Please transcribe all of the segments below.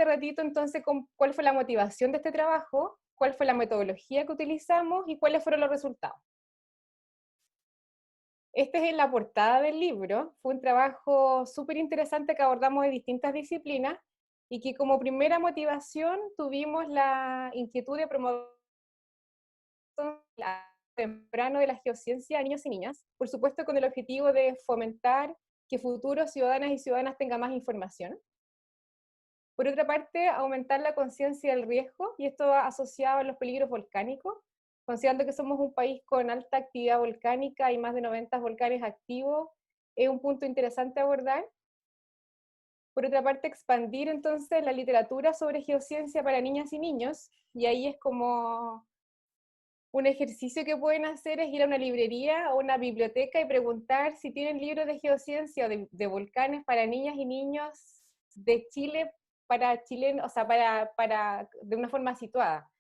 este ratito entonces cuál fue la motivación de este trabajo, cuál fue la metodología que utilizamos y cuáles fueron los resultados. Este es la portada del libro, fue un trabajo súper interesante que abordamos de distintas disciplinas y que como primera motivación tuvimos la inquietud de promover temprano de la geociencia a niños y niñas, por supuesto con el objetivo de fomentar que futuros ciudadanas y ciudadanas tengan más información. Por otra parte, aumentar la conciencia del riesgo, y esto asociado a los peligros volcánicos, considerando que somos un país con alta actividad volcánica y más de 90 volcanes activos, es un punto interesante a abordar. Por otra parte, expandir entonces la literatura sobre geociencia para niñas y niños, y ahí es como un ejercicio que pueden hacer es ir a una librería o una biblioteca y preguntar si tienen libros de geociencia o de volcanes para niñas y niños de Chile para chilenos, o sea, de una forma situada.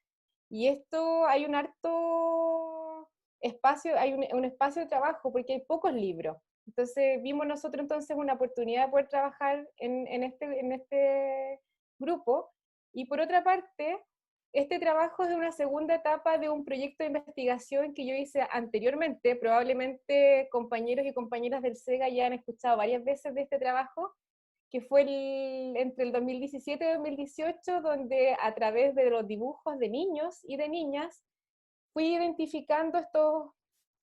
Y esto hay un harto espacio, hay un espacio de trabajo porque hay pocos libros. Entonces vimos nosotros entonces una oportunidad de poder trabajar en este grupo. Y por otra parte, este trabajo es de una segunda etapa de un proyecto de investigación que yo hice anteriormente. Probablemente compañeros y compañeras del SEGA ya han escuchado varias veces de este trabajo, que fue entre el 2017 y 2018, donde a través de los dibujos de niños y de niñas fui identificando estos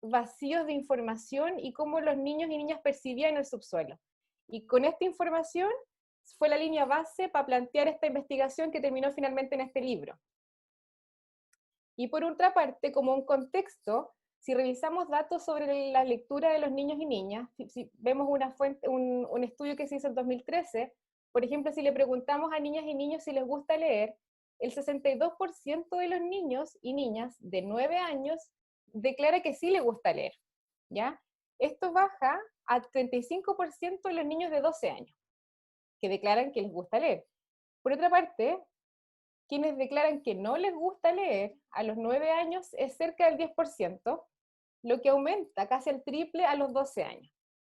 vacíos de información y cómo los niños y niñas percibían el subsuelo. Y con esta información fue la línea base para plantear esta investigación que terminó finalmente en este libro. Y por otra parte, como un contexto, si revisamos datos sobre la lectura de los niños y niñas, si vemos un estudio que se hizo en 2013, por ejemplo, si le preguntamos a niñas y niños si les gusta leer, el 62% de los niños y niñas de 9 años declara que sí les gusta leer, ¿ya? Esto baja a 35% de los niños de 12 años, que declaran que les gusta leer. Por otra parte, quienes declaran que no les gusta leer a los 9 años es cerca del 10%, lo que aumenta casi el triple a los 12 años.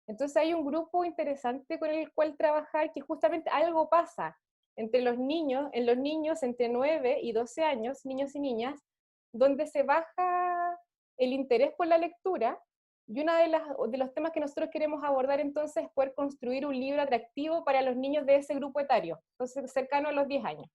Entonces hay un grupo interesante con el cual trabajar, que justamente algo pasa entre los niños, en los niños entre 9 y 12 años, niños y niñas, donde se baja el interés por la lectura, y uno de los temas que nosotros queremos abordar entonces es poder construir un libro atractivo para los niños de ese grupo etario, entonces cercano a los 10 años.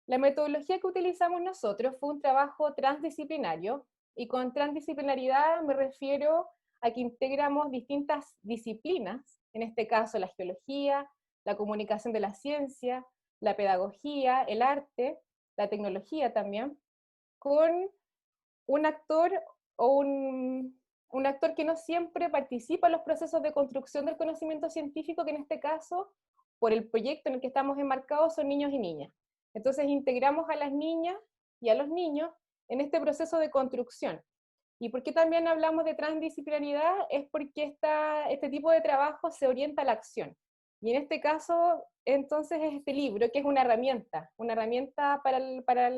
La metodología que utilizamos nosotros fue un trabajo transdisciplinario, y con transdisciplinaridad me refiero a que integramos distintas disciplinas, en este caso la geología, la comunicación de la ciencia, la pedagogía, el arte, la tecnología también, con un actor o un actor que no siempre participa en los procesos de construcción del conocimiento científico, que en este caso, por el proyecto en el que estamos enmarcados, son niños y niñas. Entonces integramos a las niñas y a los niños en este proceso de construcción. ¿Y por qué también hablamos de transdisciplinaridad? Es porque este tipo de trabajo se orienta a la acción. Y en este caso, entonces, es este libro, que es una herramienta para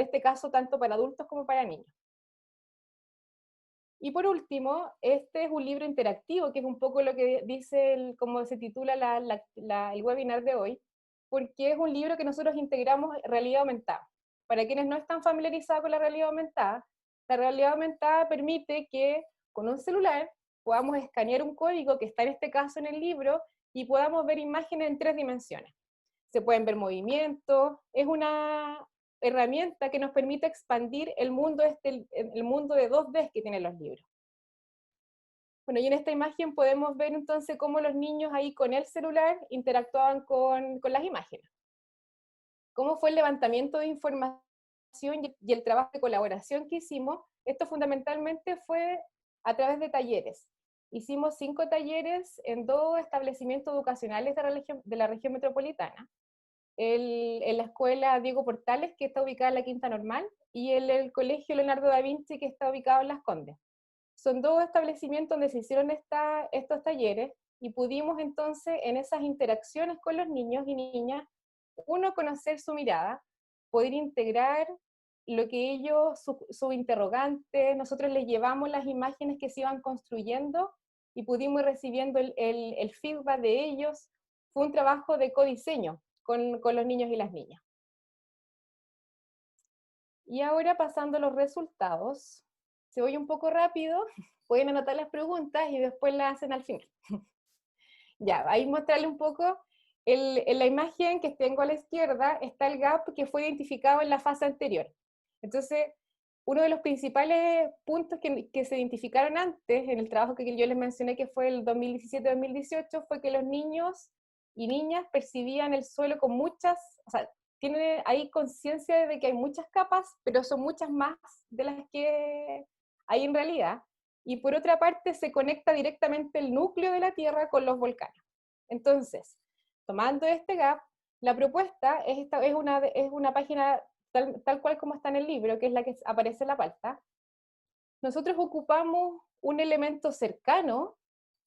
este caso, tanto para adultos como para niños. Y por último, este es un libro interactivo, que es un poco lo que dice, como se titula el webinar de hoy, porque es un libro que nosotros integramos realidad aumentada. Para quienes no están familiarizados con la realidad aumentada permite que con un celular podamos escanear un código que está en este caso en el libro y podamos ver imágenes en 3 dimensiones. Se pueden ver movimientos, es una herramienta que nos permite expandir el mundo de 2D que tienen los libros. Bueno, y en esta imagen podemos ver entonces cómo los niños ahí con el celular interactuaban con las imágenes. ¿Cómo fue el levantamiento de información y el trabajo de colaboración que hicimos? Esto fundamentalmente fue a través de talleres. Hicimos 5 talleres en 2 establecimientos educacionales de la región metropolitana. En la escuela Diego Portales, que está ubicada en la Quinta Normal, y el colegio Leonardo da Vinci, que está ubicado en Las Condes. Son 2 establecimientos donde se hicieron estos talleres, y pudimos entonces en esas interacciones con los niños y niñas, uno, conocer su mirada, poder integrar lo que ellos, su interrogante, nosotros les llevamos las imágenes que se iban construyendo y pudimos ir recibiendo el feedback de ellos, fue un trabajo de codiseño con los niños y las niñas. Y ahora pasando a los resultados, si voy un poco rápido, pueden anotar las preguntas y después las hacen al final. Ya, ahí mostrarle un poco, en la imagen que tengo a la izquierda está el gap que fue identificado en la fase anterior. Entonces, uno de los principales puntos que se identificaron antes, en el trabajo que yo les mencioné que fue el 2017-2018, fue que los niños y niñas percibían el suelo con muchas, o sea, tienen ahí conciencia de que hay muchas capas, pero son muchas más de las que hay en realidad. Y por otra parte se conecta directamente el núcleo de la Tierra con los volcanes. Entonces, tomando este gap, la propuesta es una página tal cual como está en el libro, que es la que aparece en la palta. Nosotros ocupamos un elemento cercano,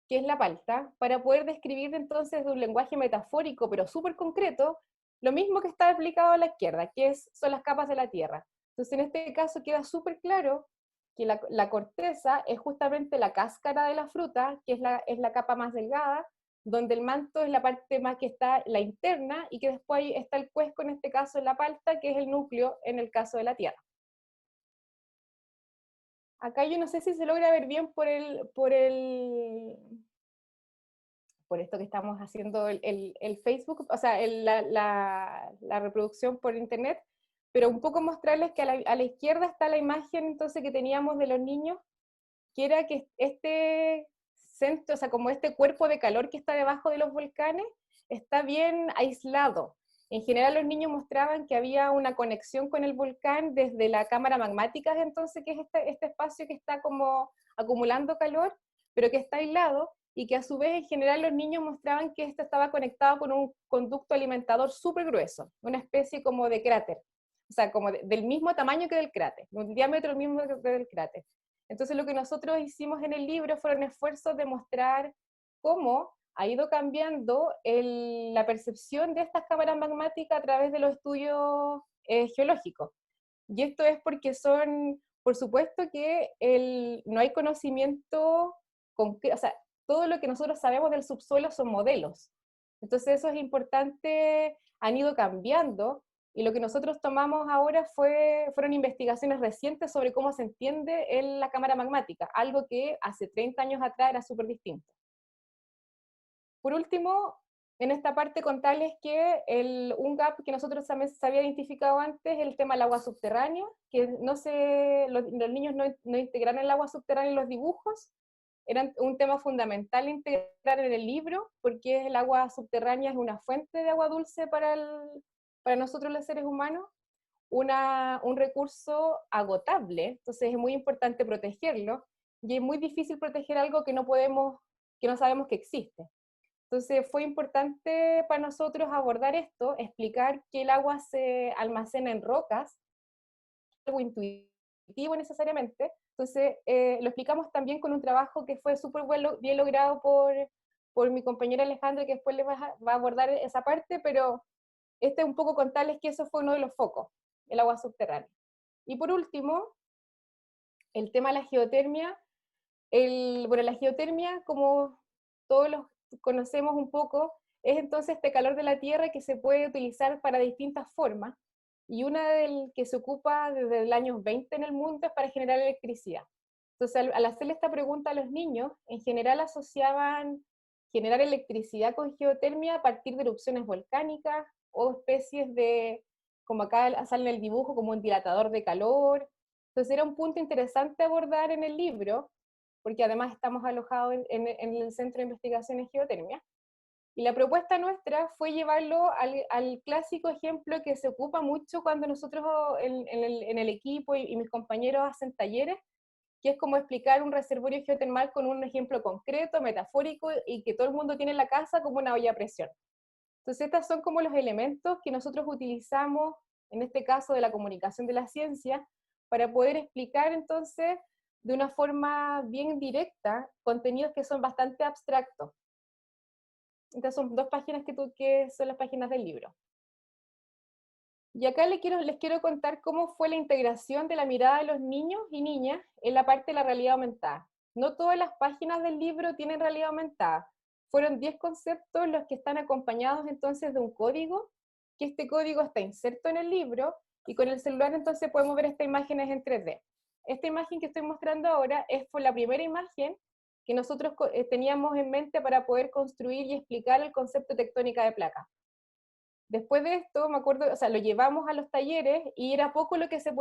que es la palta, para poder describir entonces de un lenguaje metafórico, pero súper concreto, lo mismo que está aplicado a la izquierda, son las capas de la Tierra. Entonces, en este caso queda súper claro que la corteza es justamente la cáscara de la fruta, que es la capa más delgada, donde el manto es la parte más que está la interna, y que después ahí está el cuesco, en este caso en la palta, que es el núcleo en el caso de la Tierra. Acá yo no sé si se logra ver bien por esto que estamos haciendo el Facebook, o sea, la reproducción por internet, pero un poco mostrarles que a la izquierda está la imagen entonces que teníamos de los niños, que era que este centro, o sea, como este cuerpo de calor que está debajo de los volcanes, está bien aislado. En general los niños mostraban que había una conexión con el volcán desde la cámara magmática, entonces, que es este espacio que está como acumulando calor, pero que está aislado, y que a su vez en general los niños mostraban que esto estaba conectado con un conducto alimentador súper grueso, una especie como de cráter, o sea, como del mismo tamaño que del cráter, un diámetro mismo que del cráter. Entonces lo que nosotros hicimos en el libro fueron esfuerzos de mostrar cómo ha ido cambiando la percepción de estas cámaras magmáticas a través de los estudios geológicos. Y esto es porque por supuesto que no hay conocimiento concreto, o sea, todo lo que nosotros sabemos del subsuelo son modelos. Entonces eso es importante, han ido cambiando, y lo que nosotros tomamos ahora fueron investigaciones recientes sobre cómo se entiende la cámara magmática, algo que hace 30 años atrás era súper distinto. Por último, en esta parte contarles que un gap que nosotros se había identificado antes, el tema del agua subterránea, que los niños no integraron el agua subterránea en los dibujos. Era un tema fundamental integrar en el libro, porque el agua subterránea es una fuente de agua dulce para nosotros los seres humanos, un recurso agotable, entonces es muy importante protegerlo, y es muy difícil proteger algo que no sabemos que existe. Entonces fue importante para nosotros abordar esto, explicar que el agua se almacena en rocas, algo intuitivo necesariamente. Entonces lo explicamos también con un trabajo que fue súper bien logrado por mi compañera Alejandra, que después les va a abordar esa parte, pero este es un poco contarles que eso fue uno de los focos, el agua subterránea. Y por último, el tema de la geotermia. Bueno, la geotermia, como todos los conocemos un poco, es entonces este calor de la Tierra que se puede utilizar para distintas formas, y una que se ocupa desde el año 20 en el mundo es para generar electricidad. Entonces, al hacerle esta pregunta a los niños, en general asociaban generar electricidad con geotermia a partir de erupciones volcánicas o especies como acá sale en el dibujo, como un dilatador de calor. Entonces era un punto interesante abordar en el libro, porque además estamos alojados en el Centro de Investigación en Geotermia. Y la propuesta nuestra fue llevarlo al clásico ejemplo que se ocupa mucho cuando nosotros en el equipo y mis compañeros hacen talleres, que es como explicar un reservorio geotermal con un ejemplo concreto, metafórico, y que todo el mundo tiene en la casa como una olla a presión. Entonces estos son como los elementos que nosotros utilizamos, en este caso de la comunicación de la ciencia, para poder explicar entonces de una forma bien directa contenidos que son bastante abstractos. Estas son dos páginas que son las páginas del libro. Y acá les quiero contar cómo fue la integración de la mirada de los niños y niñas en la parte de la realidad aumentada. No todas las páginas del libro tienen realidad aumentada. fueron 10 conceptos los que están acompañados entonces de un código, que este código está inserto en el libro, y con el celular entonces podemos ver estas imágenes en 3D. Esta imagen que estoy mostrando ahora fue la primera imagen que nosotros teníamos en mente para poder construir y explicar el concepto de tectónica de placas. Después de esto, me acuerdo, o sea, lo llevamos a los talleres y era poco lo que se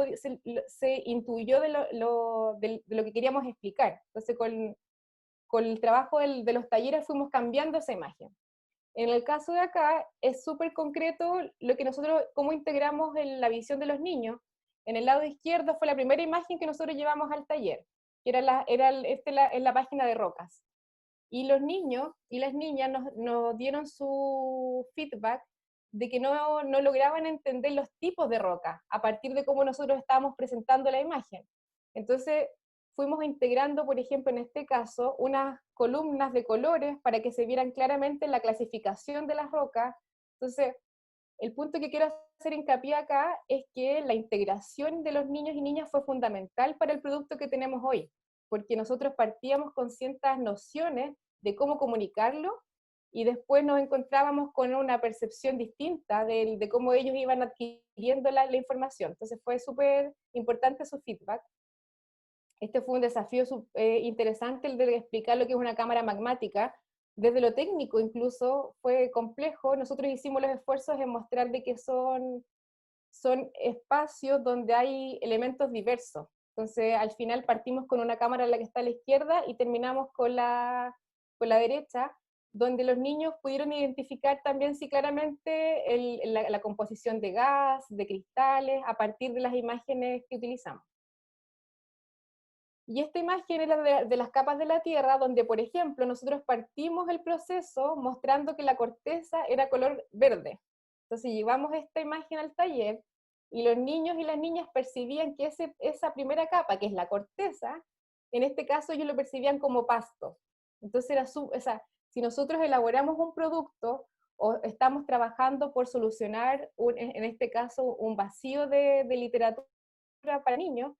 intuyó de lo que queríamos explicar. Entonces, con el trabajo de los talleres fuimos cambiando esa imagen. En el caso de acá, es súper concreto lo que nosotros, cómo integramos en la visión de los niños. En el lado izquierdo fue la primera imagen que nosotros llevamos al taller, que en la página de rocas. Y los niños y las niñas nos dieron su feedback de que no lograban entender los tipos de roca a partir de cómo nosotros estábamos presentando la imagen. Entonces fuimos integrando, por ejemplo, en este caso, unas columnas de colores para que se vieran claramente la clasificación de las rocas. Entonces, el punto que quiero hacer hincapié acá es que la integración de los niños y niñas fue fundamental para el producto que tenemos hoy, porque nosotros partíamos con ciertas nociones de cómo comunicarlo, y después nos encontrábamos con una percepción distinta de cómo ellos iban adquiriendo la información. Entonces fue súper importante su feedback. Este fue un desafío interesante, el de explicar lo que es una cámara magmática. Desde lo técnico incluso fue complejo. Nosotros hicimos los esfuerzos en mostrar de que son espacios donde hay elementos diversos. Entonces al final partimos con una cámara en la que está a la izquierda y terminamos con la derecha, donde los niños pudieron identificar también sí claramente la composición de gas, de cristales, a partir de las imágenes que utilizamos. Y esta imagen es la de las capas de la Tierra, donde, por ejemplo, nosotros partimos el proceso mostrando que la corteza era color verde. Entonces llevamos esta imagen al taller y los niños y las niñas percibían que esa primera capa, que es la corteza, en este caso ellos lo percibían como pasto. Entonces si nosotros elaboramos un producto o estamos trabajando por solucionar, en este caso, un vacío de literatura para niños,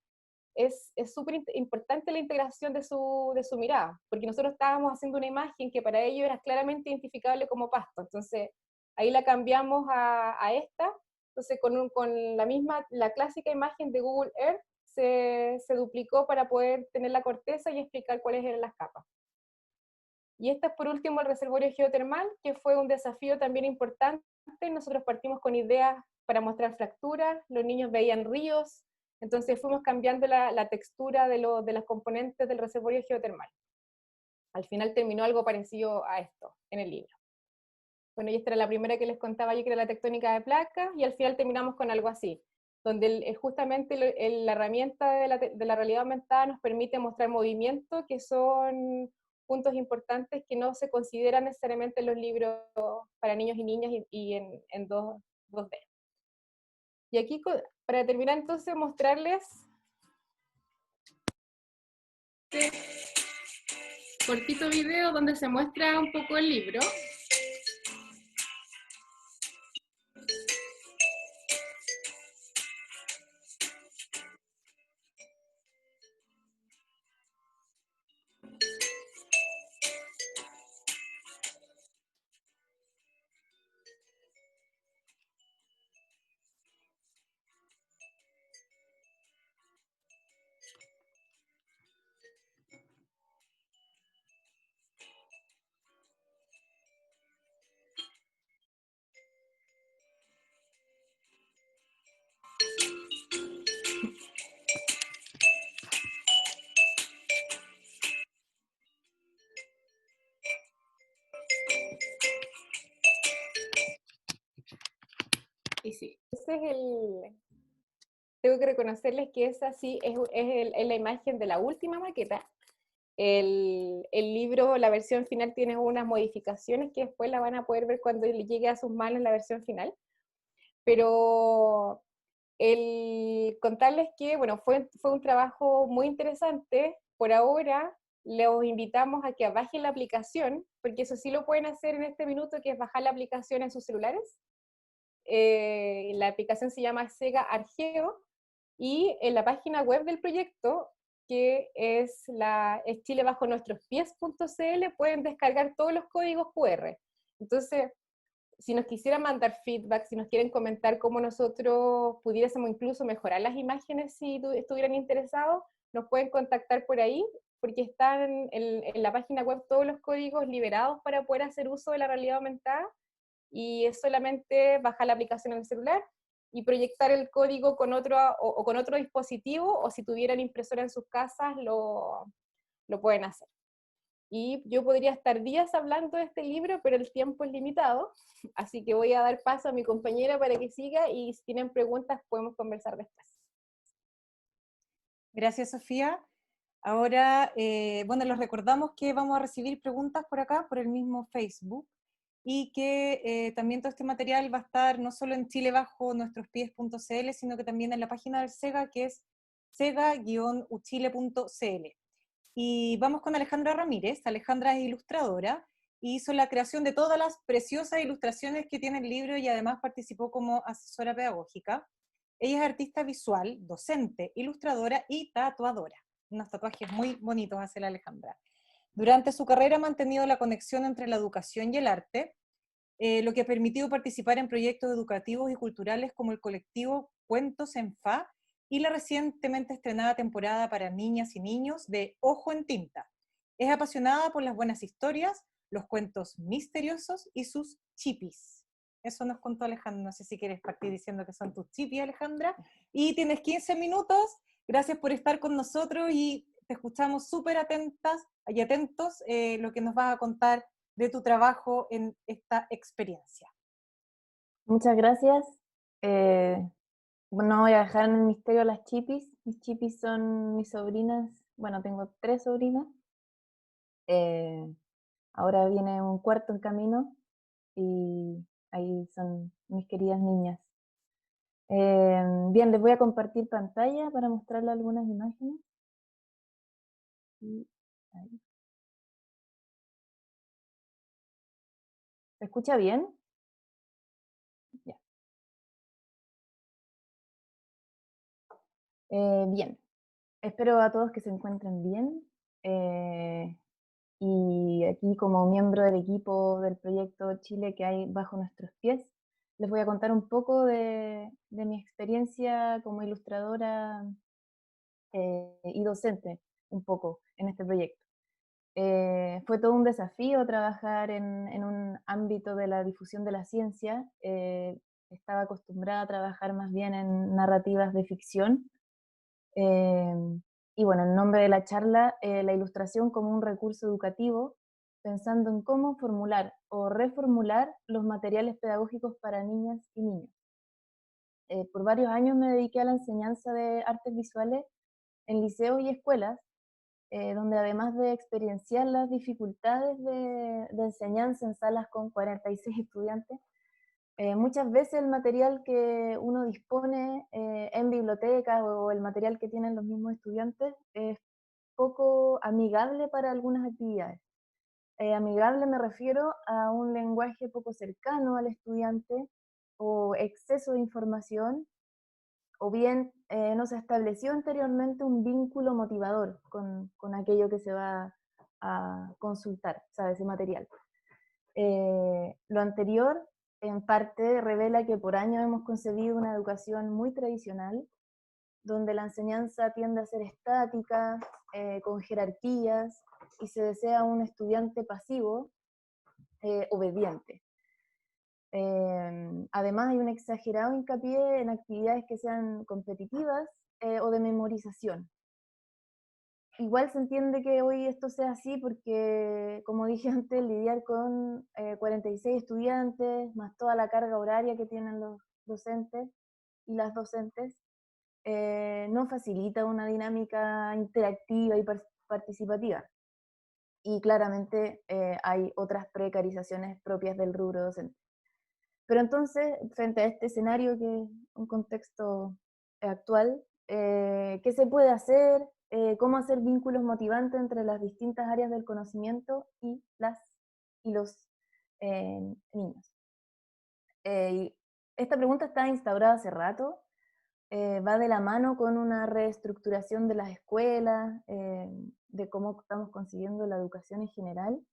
es súper importante la integración de su mirada, porque nosotros estábamos haciendo una imagen que para ellos era claramente identificable como pasto. Entonces ahí la cambiamos a esta. Entonces con la clásica imagen de Google Earth se duplicó para poder tener la corteza y explicar cuáles eran las capas. Y este es por último el reservorio geotermal, que fue un desafío también importante. Nosotros partimos con ideas para mostrar fracturas, los niños veían ríos, entonces fuimos cambiando la textura de las componentes del reservorio geotermal. Al final terminó algo parecido a esto en el libro. Bueno, y esta era la primera que les contaba yo, que era la tectónica de placas, y al final terminamos con algo así, donde justamente la herramienta de la realidad aumentada nos permite mostrar movimientos que son puntos importantes que no se consideran necesariamente en los libros para niños y niñas y en 2D. Y aquí, para terminar entonces, mostrarles este cortito video donde se muestra un poco el libro. Y sí, ese es tengo que reconocerles que esa sí es la imagen de la última maqueta. El libro, la versión final, tiene unas modificaciones que después la van a poder ver cuando llegue a sus manos la versión final. Pero contarles que, bueno, fue un trabajo muy interesante. Por ahora, los invitamos a que bajen la aplicación, porque eso sí lo pueden hacer en este minuto, que es bajar la aplicación en sus celulares. La aplicación se llama Sega Argeo, y en la página web del proyecto, que es chilebajonuestrospies.cl, pueden descargar todos los códigos QR. Entonces, si nos quisieran mandar feedback, si nos quieren comentar cómo nosotros pudiésemos incluso mejorar las imágenes si estuvieran interesados, nos pueden contactar por ahí, porque están en la página web todos los códigos liberados para poder hacer uso de la realidad aumentada, y es solamente bajar la aplicación en el celular y proyectar el código con otro, o con otro dispositivo, o si tuvieran impresora en sus casas, lo pueden hacer. Y yo podría estar días hablando de este libro, pero el tiempo es limitado, así que voy a dar paso a mi compañera para que siga, y si tienen preguntas podemos conversar después. Gracias, Sofía. Ahora, bueno, les recordamos que vamos a recibir preguntas por acá, por el mismo Facebook, y que también todo este material va a estar no solo en chilebajonuestrospies.cl, sino que también en la página del SEGA, que es sega-uchile.cl. Y vamos con Alejandra Ramírez. Alejandra es ilustradora y hizo la creación de todas las preciosas ilustraciones que tiene el libro, y además participó como asesora pedagógica. Ella es artista visual, docente, ilustradora y tatuadora. Unos tatuajes muy bonitos hace la Alejandra. Durante su carrera ha mantenido la conexión entre la educación y el arte, lo que ha permitido participar en proyectos educativos y culturales como el colectivo Cuentos en Fa y la recientemente estrenada temporada para niñas y niños de Ojo en Tinta. Es apasionada por las buenas historias, los cuentos misteriosos y sus chipis. Eso nos contó Alejandra. No sé si quieres partir diciendo que son tus chipis, Alejandra. Y tienes 15 minutos. Gracias por estar con nosotros y te escuchamos súper atentas y atentos lo que nos vas a contar de tu trabajo en esta experiencia. Muchas gracias. No voy a dejar en el misterio a las chipis. Mis chipis son mis sobrinas. Bueno, tengo 3 sobrinas. Ahora viene un cuarto en camino y ahí son mis queridas niñas. Bien, les voy a compartir pantalla para mostrarles algunas imágenes. ¿Se escucha bien? Ya. Bien, espero a todos que se encuentren bien. Y aquí, como miembro del equipo del proyecto Chile que hay bajo nuestros pies, les voy a contar un poco de mi experiencia como ilustradora y docente, un poco, en este proyecto. Fue todo un desafío trabajar en un ámbito de la difusión de la ciencia. Estaba acostumbrada a trabajar más bien en narrativas de ficción. Y bueno, en nombre de la charla, la ilustración como un recurso educativo, pensando en cómo formular o reformular los materiales pedagógicos para niñas y niños. Por varios años me dediqué a la enseñanza de artes visuales en liceos y escuelas, donde además de experienciar las dificultades de enseñanza en salas con 46 estudiantes, muchas veces el material que uno dispone en bibliotecas o el material que tienen los mismos estudiantes es poco amigable para algunas actividades. Amigable me refiero a un lenguaje poco cercano al estudiante o exceso de información, o bien no se estableció anteriormente un vínculo motivador con aquello que se va a consultar, o sea, ese material. Lo anterior, en parte, revela que por años hemos concebido una educación muy tradicional, donde la enseñanza tiende a ser estática, con jerarquías, y se desea un estudiante pasivo, obediente. Además, hay un exagerado hincapié en actividades que sean competitivas o de memorización. Igual se entiende que hoy esto sea así porque, como dije antes, lidiar con 46 estudiantes, más toda la carga horaria que tienen los docentes y las docentes, no facilita una dinámica interactiva y participativa. Y claramente hay otras precarizaciones propias del rubro docente. Pero entonces, frente a este escenario, que es un contexto actual, ¿qué se puede hacer? ¿Cómo hacer vínculos motivantes entre las distintas áreas del conocimiento y los niños? Esta pregunta está instaurada hace rato, va de la mano con una reestructuración de las escuelas, de cómo estamos consiguiendo la educación en general.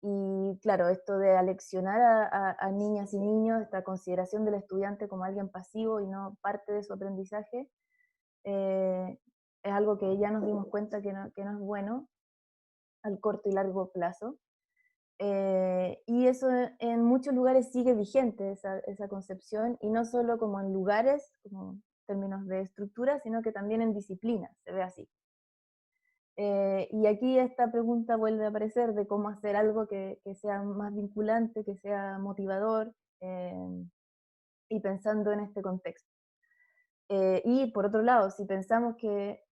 Y claro, esto de aleccionar a niñas y niños, esta consideración del estudiante como alguien pasivo y no parte de su aprendizaje, es algo que ya nos dimos cuenta que no es bueno al corto y largo plazo. Y eso en muchos lugares sigue vigente, esa concepción, y no solo como en lugares, como en términos de estructura, sino que también en disciplinas, se ve así. Y aquí esta pregunta vuelve a aparecer de cómo hacer algo que sea más vinculante, que sea motivador, y pensando en este contexto. Y por otro lado, si pensamos que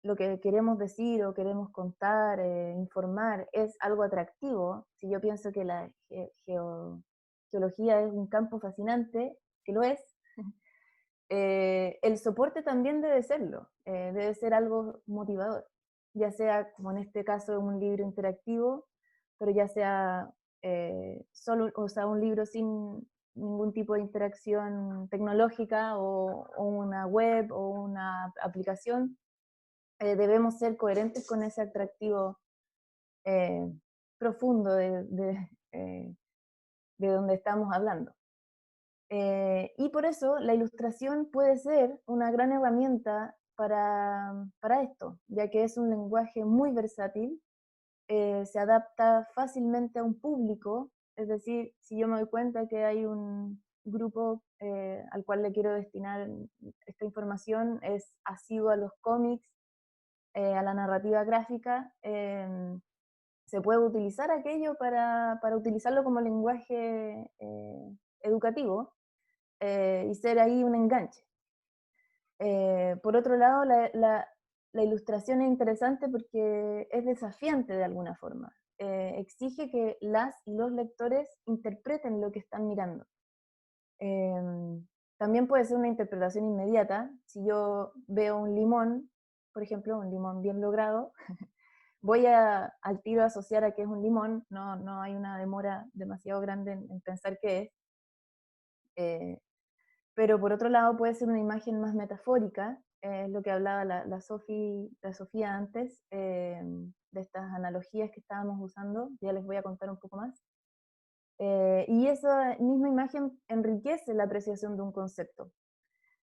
lo que queremos decir o queremos contar, informar, es algo atractivo, si yo pienso que la geología es un campo fascinante, que lo es, el soporte también debe serlo, debe ser algo motivador, ya sea, como en este caso, un libro interactivo, pero ya sea solo, o sea, un libro sin ningún tipo de interacción tecnológica o una web o una aplicación, debemos ser coherentes con ese atractivo eh, profundo de donde estamos hablando. Y por eso la ilustración puede ser una gran herramienta para esto, ya que es un lenguaje muy versátil, se adapta fácilmente a un público, es decir, si yo me doy cuenta que hay un grupo al cual le quiero destinar esta información, es asiduo a los cómics, a la narrativa gráfica, se puede utilizar aquello para utilizarlo como lenguaje educativo, y ser ahí un enganche. Por otro lado, la ilustración es interesante porque es desafiante de alguna forma. Exige que las y los lectores interpreten lo que están mirando. También puede ser una interpretación inmediata. Si yo veo un limón, por ejemplo, un limón bien logrado, voy al tiro a asociar a que es un limón, no hay una demora demasiado grande en pensar qué es. Pero por otro lado puede ser una imagen más metafórica, es lo que hablaba la Sofía antes, de estas analogías que estábamos usando, ya les voy a contar un poco más. Y esa misma imagen enriquece la apreciación de un concepto.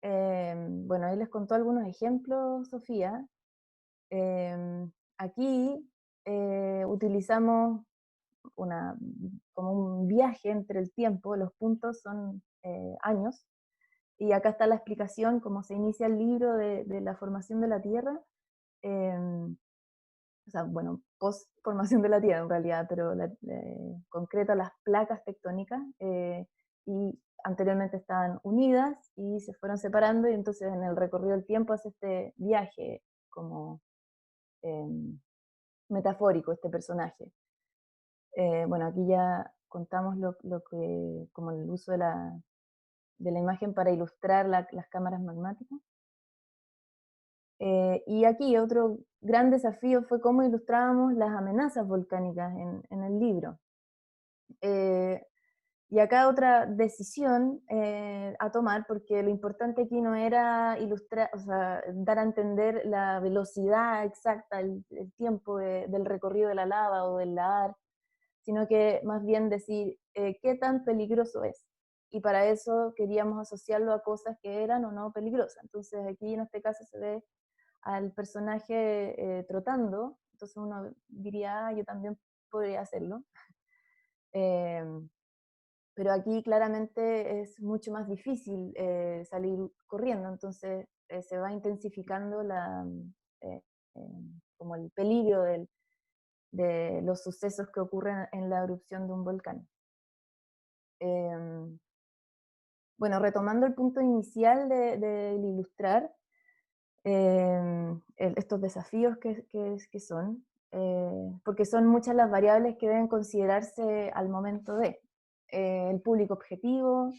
Bueno, ahí les contó algunos ejemplos, Sofía. Aquí utilizamos como un viaje entre el tiempo, los puntos son años, y acá está la explicación, cómo se inicia el libro de la formación de la Tierra, o sea, bueno, post formación de la Tierra en realidad, pero concreta las placas tectónicas, y anteriormente estaban unidas y se fueron separando, y entonces en el recorrido del tiempo hace este viaje como metafórico este personaje. Bueno, aquí ya contamos como el uso de la imagen para ilustrar las cámaras magmáticas. Y aquí otro gran desafío fue cómo ilustrábamos las amenazas volcánicas en el libro. Y acá otra decisión a tomar, porque lo importante aquí no era ilustrar, o sea, dar a entender la velocidad exacta, el tiempo del recorrido de la lava o del lavar, sino que más bien decir qué tan peligroso es. Y para eso queríamos asociarlo a cosas que eran o no peligrosas. Entonces aquí en este caso se ve al personaje trotando, entonces uno diría, yo también podría hacerlo. Eh, pero aquí claramente es mucho más difícil salir corriendo, entonces se va intensificando eh, como el peligro de los sucesos que ocurren en la erupción de un volcán. Bueno, retomando el punto inicial de ilustrar, estos desafíos que son, porque son muchas las variables que deben considerarse al momento de el público objetivo,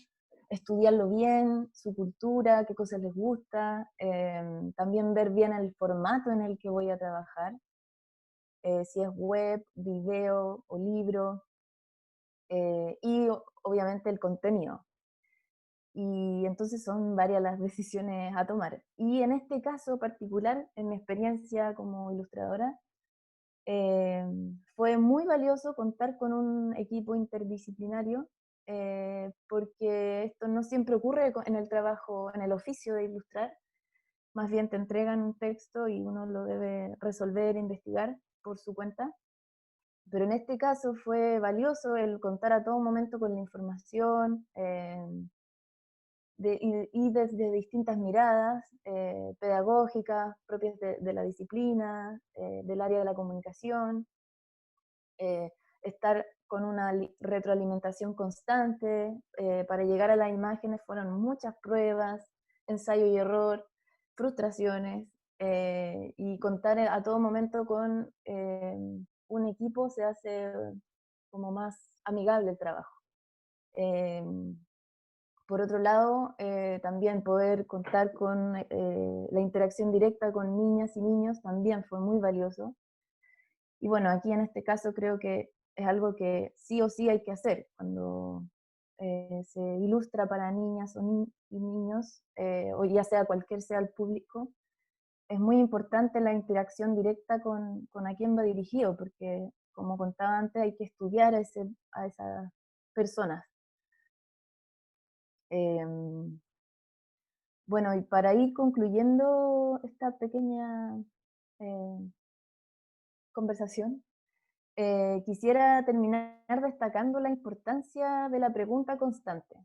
estudiarlo bien, su cultura, qué cosas les gusta, también ver bien el formato en el que voy a trabajar, si es web, video o libro, y obviamente el contenido. Y entonces son varias las decisiones a tomar. Y en este caso particular, en mi experiencia como ilustradora, fue muy valioso contar con un equipo interdisciplinario, porque esto no siempre ocurre en el trabajo, en el oficio de ilustrar. Más bien te entregan un texto y uno lo debe resolver, investigar por su cuenta. Pero en este caso fue valioso el contar a todo momento con la información, y desde distintas miradas pedagógicas propias de la disciplina, del área de la comunicación, estar con una retroalimentación constante. Para llegar a las imágenes fueron muchas pruebas, ensayo y error, frustraciones, y contar a todo momento con un equipo se hace como más amigable el trabajo. Por otro lado, también poder contar con la interacción directa con niñas y niños también fue muy valioso. Y bueno, aquí en este caso creo que es algo que sí o sí hay que hacer cuando se ilustra para niñas y niños, o ya sea cualquier sea el público. Es muy importante la interacción directa con a quién va dirigido, porque como contaba antes, hay que estudiar a esas personas. Bueno, y para ir concluyendo esta pequeña conversación, quisiera terminar destacando la importancia de la pregunta constante.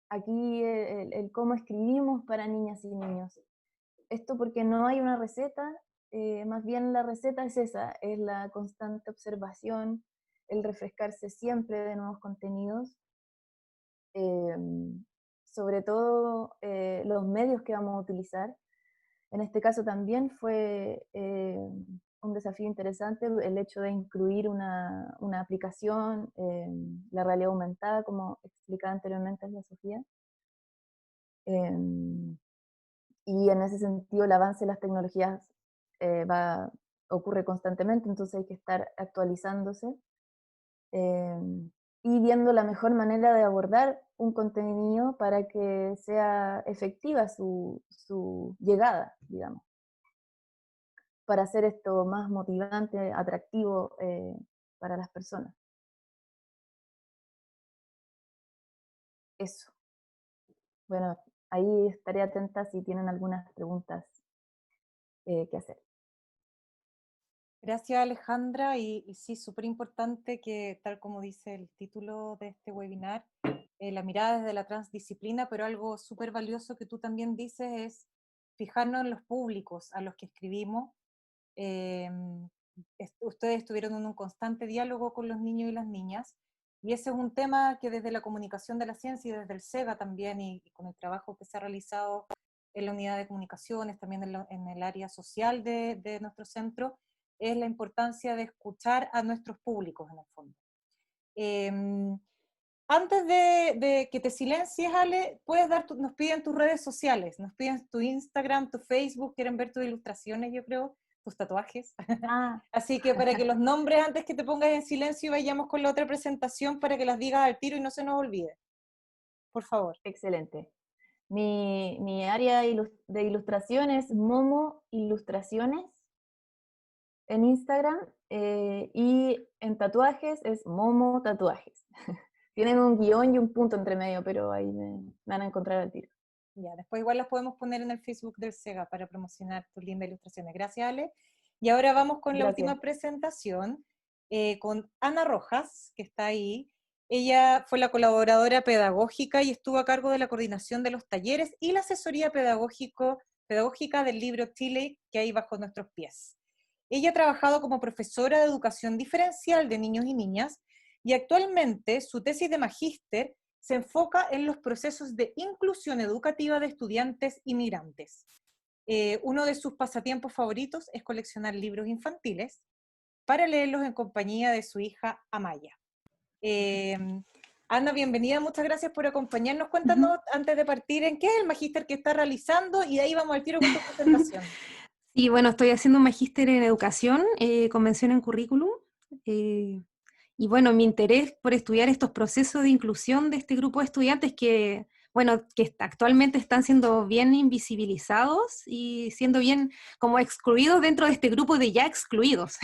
Aquí el cómo escribimos para niñas y niños. Esto porque no hay una receta, más bien la receta es esa, es la constante observación, el refrescarse siempre de nuevos contenidos, sobre todo los medios que vamos a utilizar. En este caso también fue un desafío interesante el hecho de incluir una aplicación, la realidad aumentada, como explicaba anteriormente la Sofía. Y en ese sentido el avance de las tecnologías ocurre constantemente, entonces hay que estar actualizándose y viendo la mejor manera de abordar un contenido para que sea efectiva su llegada, digamos, para hacer esto más motivante, atractivo para las personas. Eso. Bueno, ahí estaré atenta si tienen algunas preguntas que hacer. Gracias, Alejandra, y sí, súper importante que, tal como dice el título de este webinar, la mirada desde la transdisciplina, pero algo súper valioso que tú también dices es fijarnos en los públicos a los que escribimos. Ustedes estuvieron en un constante diálogo con los niños y las niñas, y ese es un tema que desde la comunicación de la ciencia y desde el SEGA también, y con el trabajo que se ha realizado en la unidad de comunicaciones, también en el área social de nuestro centro, es la importancia de escuchar a nuestros públicos en el fondo. Antes de que te silencies, Ale, nos piden tus redes sociales, nos piden tu Instagram, tu Facebook, quieren ver tus ilustraciones, yo creo, tus tatuajes. Ah. Así que para que los nombres antes que te pongas en silencio y vayamos con la otra presentación para que las digas al tiro y no se nos olvide. Por favor. Excelente. Mi área de ilustración es Momo Ilustraciones en Instagram, y en tatuajes es Momo Tatuajes. Tienen un guión y un punto entre medio, pero ahí me van a encontrar al tiro. Ya, después igual las podemos poner en el Facebook del SEGA para promocionar tus lindas ilustraciones. Gracias, Ale. Y ahora vamos con la última presentación, con Ana Rojas, que está ahí. Ella fue la colaboradora pedagógica y estuvo a cargo de la coordinación de los talleres y la asesoría pedagógica del libro Chile que hay bajo nuestros pies. Ella ha trabajado como profesora de educación diferencial de niños y niñas y actualmente su tesis de magíster se enfoca en los procesos de inclusión educativa de estudiantes inmigrantes. Uno de sus pasatiempos favoritos es coleccionar libros infantiles para leerlos en compañía de su hija Amaya. Ana, bienvenida, muchas gracias por acompañarnos. Cuéntanos antes de partir en qué es el magíster que está realizando y de ahí vamos al tiro con tu presentación. Sí, bueno, estoy haciendo un magíster en educación, con mención en currículum, y Y bueno, mi interés por estudiar estos procesos de inclusión de este grupo de estudiantes que, bueno, que actualmente están siendo bien invisibilizados y siendo bien como excluidos dentro de este grupo de ya excluidos.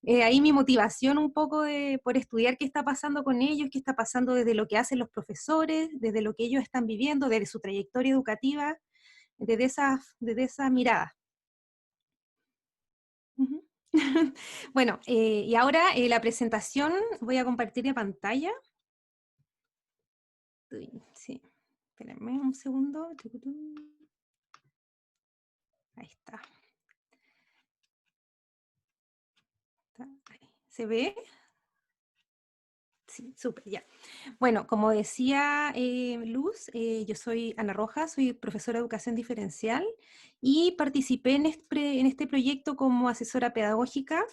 Ahí mi motivación un poco por estudiar qué está pasando con ellos, qué está pasando desde lo que hacen los profesores, desde lo que ellos están viviendo, desde su trayectoria educativa, desde esa mirada. Ujú. Bueno, y ahora la presentación, voy a compartir la pantalla. Sí, espérenme un segundo. Ahí está. ¿Se ve? Sí, súper, ya. Bueno, como decía Luz, yo soy Ana Rojas, soy profesora de educación diferencial y participé en este proyecto como asesora pedagógica.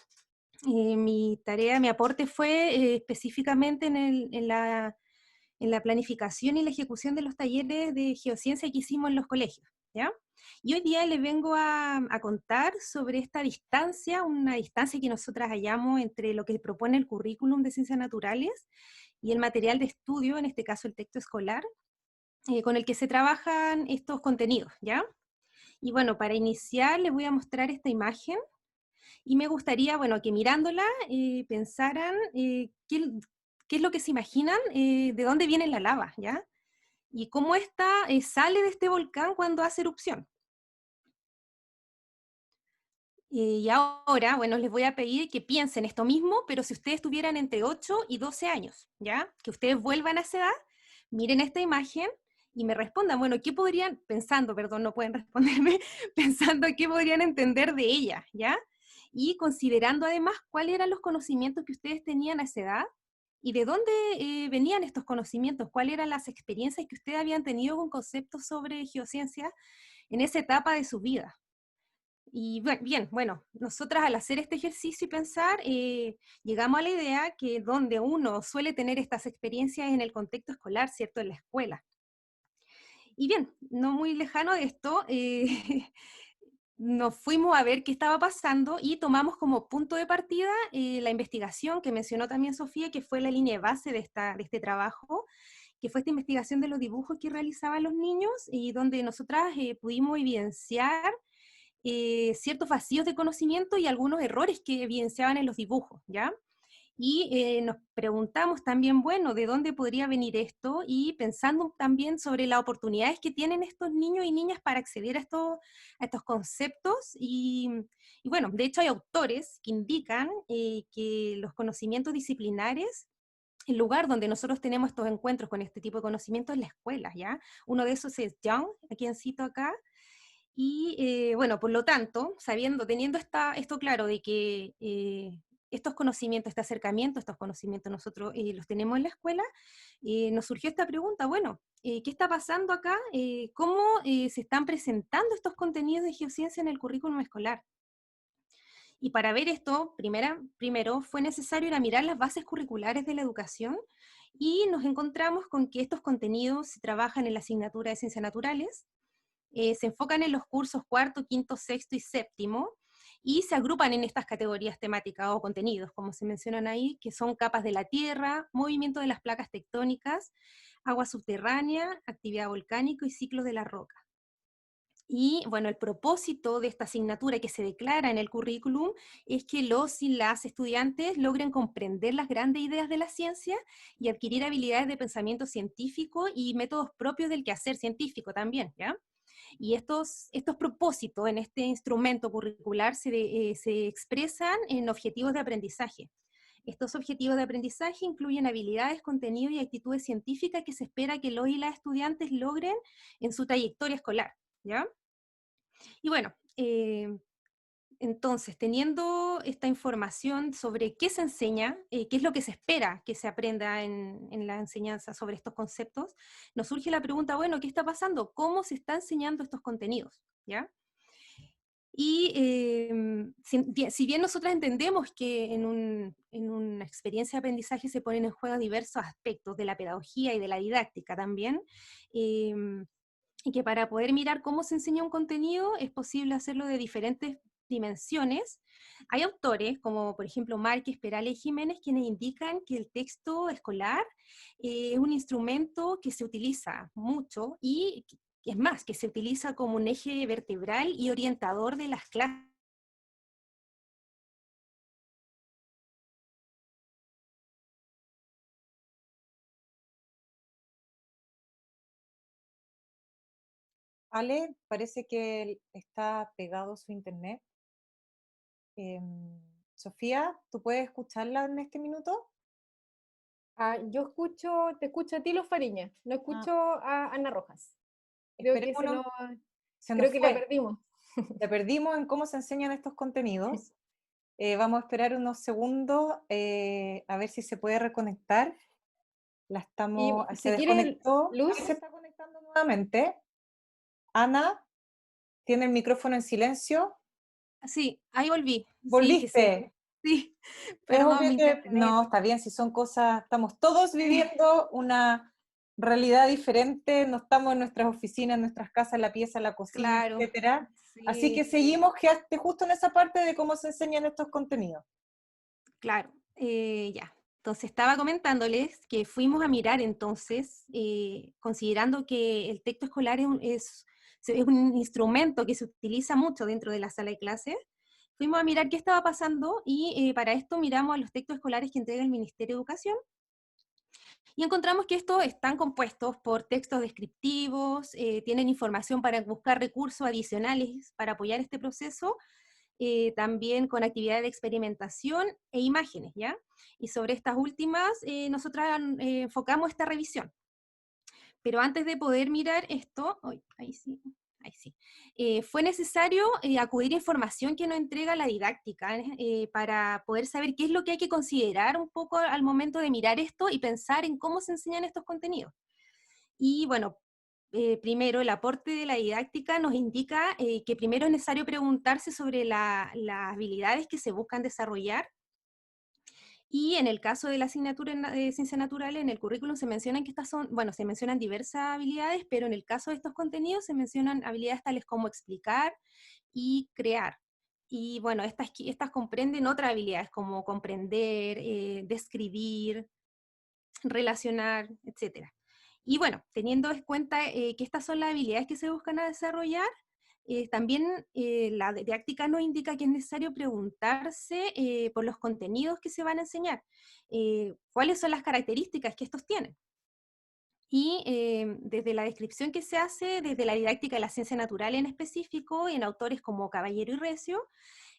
Mi tarea, mi aporte fue específicamente en la planificación y la ejecución de los talleres de geociencia que hicimos en los colegios, ¿ya? Y hoy día les vengo a contar sobre esta distancia, una distancia que nosotras hallamos entre lo que propone el currículum de ciencias naturales y el material de estudio, en este caso el texto escolar, con el que se trabajan estos contenidos, ¿ya? Y bueno, para iniciar les voy a mostrar esta imagen y me gustaría, bueno, que mirándola pensaran qué es lo que se imaginan, de dónde viene la lava, ¿ya? Y cómo esta sale de este volcán cuando hace erupción. Y ahora, bueno, les voy a pedir que piensen esto mismo, pero si ustedes tuvieran entre 8 y 12 años, ¿ya? Que ustedes vuelvan a esa edad, miren esta imagen y me respondan, bueno, ¿qué podrían, pensando, perdón, no pueden responderme, pensando qué podrían entender de ella, ¿ya? Y considerando además cuáles eran los conocimientos que ustedes tenían a esa edad y de dónde venían estos conocimientos, cuáles eran las experiencias que ustedes habían tenido con conceptos sobre geociencia en esa etapa de su vida. Y bien, bueno, nosotras al hacer este ejercicio y pensar, llegamos a la idea que donde uno suele tener estas experiencias en el contexto escolar, ¿cierto? En la escuela. Y bien, no muy lejano de esto, nos fuimos a ver qué estaba pasando y tomamos como punto de partida la investigación que mencionó también Sofía, que fue la línea de base de este trabajo, que fue esta investigación de los dibujos que realizaban los niños y donde nosotras pudimos evidenciar ciertos vacíos de conocimiento y algunos errores que evidenciaban en los dibujos, ¿ya? Y nos preguntamos también, bueno, ¿de dónde podría venir esto? Y pensando también sobre las oportunidades que tienen estos niños y niñas para acceder a estos conceptos. Y bueno, de hecho hay autores que indican que los conocimientos disciplinares, el lugar donde nosotros tenemos estos encuentros con este tipo de conocimientos es la escuela, ¿ya? Uno de esos es Young, a quien cito acá. Y bueno, por lo tanto, teniendo esto claro de que estos conocimientos, este acercamiento, estos conocimientos nosotros los tenemos en la escuela, nos surgió esta pregunta, bueno, ¿qué está pasando acá? ¿Cómo se están presentando estos contenidos de geociencia en el currículum escolar? Y para ver esto, primero fue necesario ir a mirar las bases curriculares de la educación y nos encontramos con que estos contenidos se trabajan en la asignatura de ciencias naturales, se enfocan en los cursos cuarto, quinto, sexto y séptimo, y se agrupan en estas categorías temáticas o contenidos, como se mencionan ahí, que son capas de la tierra, movimiento de las placas tectónicas, agua subterránea, actividad volcánica y ciclos de la roca. Y bueno, el propósito de esta asignatura que se declara en el currículum es que los y las estudiantes logren comprender las grandes ideas de la ciencia y adquirir habilidades de pensamiento científico y métodos propios del quehacer científico también, ¿ya? Y estos propósitos en este instrumento curricular se expresan en objetivos de aprendizaje. Estos objetivos de aprendizaje incluyen habilidades, contenido y actitudes científicas que se espera que los y las estudiantes logren en su trayectoria escolar, ¿ya? Y bueno, entonces, teniendo esta información sobre qué se enseña, qué es lo que se espera que se aprenda en la enseñanza sobre estos conceptos, nos surge la pregunta, bueno, ¿qué está pasando? ¿Cómo se están enseñando estos contenidos? ¿Ya? Y si bien nosotros entendemos que en una experiencia de aprendizaje se ponen en juego diversos aspectos de la pedagogía y de la didáctica también, y que para poder mirar cómo se enseña un contenido es posible hacerlo de diferentes dimensiones, hay autores, como por ejemplo Márquez, Perales y Jiménez, quienes indican que el texto escolar es un instrumento que se utiliza mucho y es más, que se utiliza como un eje vertebral y orientador de las clases. Ale, parece que está pegado su internet. Sofía, ¿tú puedes escucharla en este minuto? Te escucho a ti, Luz Fariña, no Ah, escucho a Ana Rojas. Creo que esperémonos, se nos creo que la fue. perdimos. La perdimos en cómo se enseñan estos contenidos. Vamos a esperar unos segundos a ver si se puede reconectar. Y Se si quiere, desconectó. Luz, Ahí se está conectando nuevamente. Ana, tiene el micrófono en silencio. Sí, ahí volví. Sí, ¿Volviste? sí, Es perdón, obvio mi que internet. no, está bien, si son cosas, estamos todos viviendo una realidad diferente, no estamos en nuestras oficinas, en nuestras casas, en la pieza, en la cocina, Claro, etcétera. Así que sí, seguimos quedaste justo en esa parte de cómo se enseñan estos contenidos. claro, ya. Entonces estaba comentándoles que fuimos a mirar entonces, considerando que el texto escolar es un instrumento que se utiliza mucho dentro de la sala de clases, fuimos a mirar qué estaba pasando y para esto miramos a los textos escolares que entrega el Ministerio de Educación y encontramos que estos están compuestos por textos descriptivos, tienen información para buscar recursos adicionales para apoyar este proceso, también con actividades de experimentación e imágenes, ¿ya? Y sobre estas últimas, nosotras enfocamos esta revisión. Pero antes de poder mirar esto, ahí sí, fue necesario acudir a información que nos entrega la didáctica para poder saber qué es lo que hay que considerar un poco al momento de mirar esto y pensar en cómo se enseñan estos contenidos. Y bueno, primero, el aporte de la didáctica nos indica que primero es necesario preguntarse sobre las habilidades que se buscan desarrollar. Y en el caso de la asignatura de ciencias naturales, en el currículum se mencionan que estas son, bueno, se mencionan diversas habilidades, pero en el caso de estos contenidos se mencionan habilidades tales como explicar y crear. Y bueno, estas comprenden otras habilidades como comprender, describir, relacionar, etcétera. Y bueno, teniendo en cuenta que estas son las habilidades que se buscan a desarrollar, también la didáctica nos indica que es necesario preguntarse por los contenidos que se van a enseñar, cuáles son las características que estos tienen. Y desde la descripción que se hace, desde la didáctica de la ciencia natural en específico, en autores como Caballero y Recio,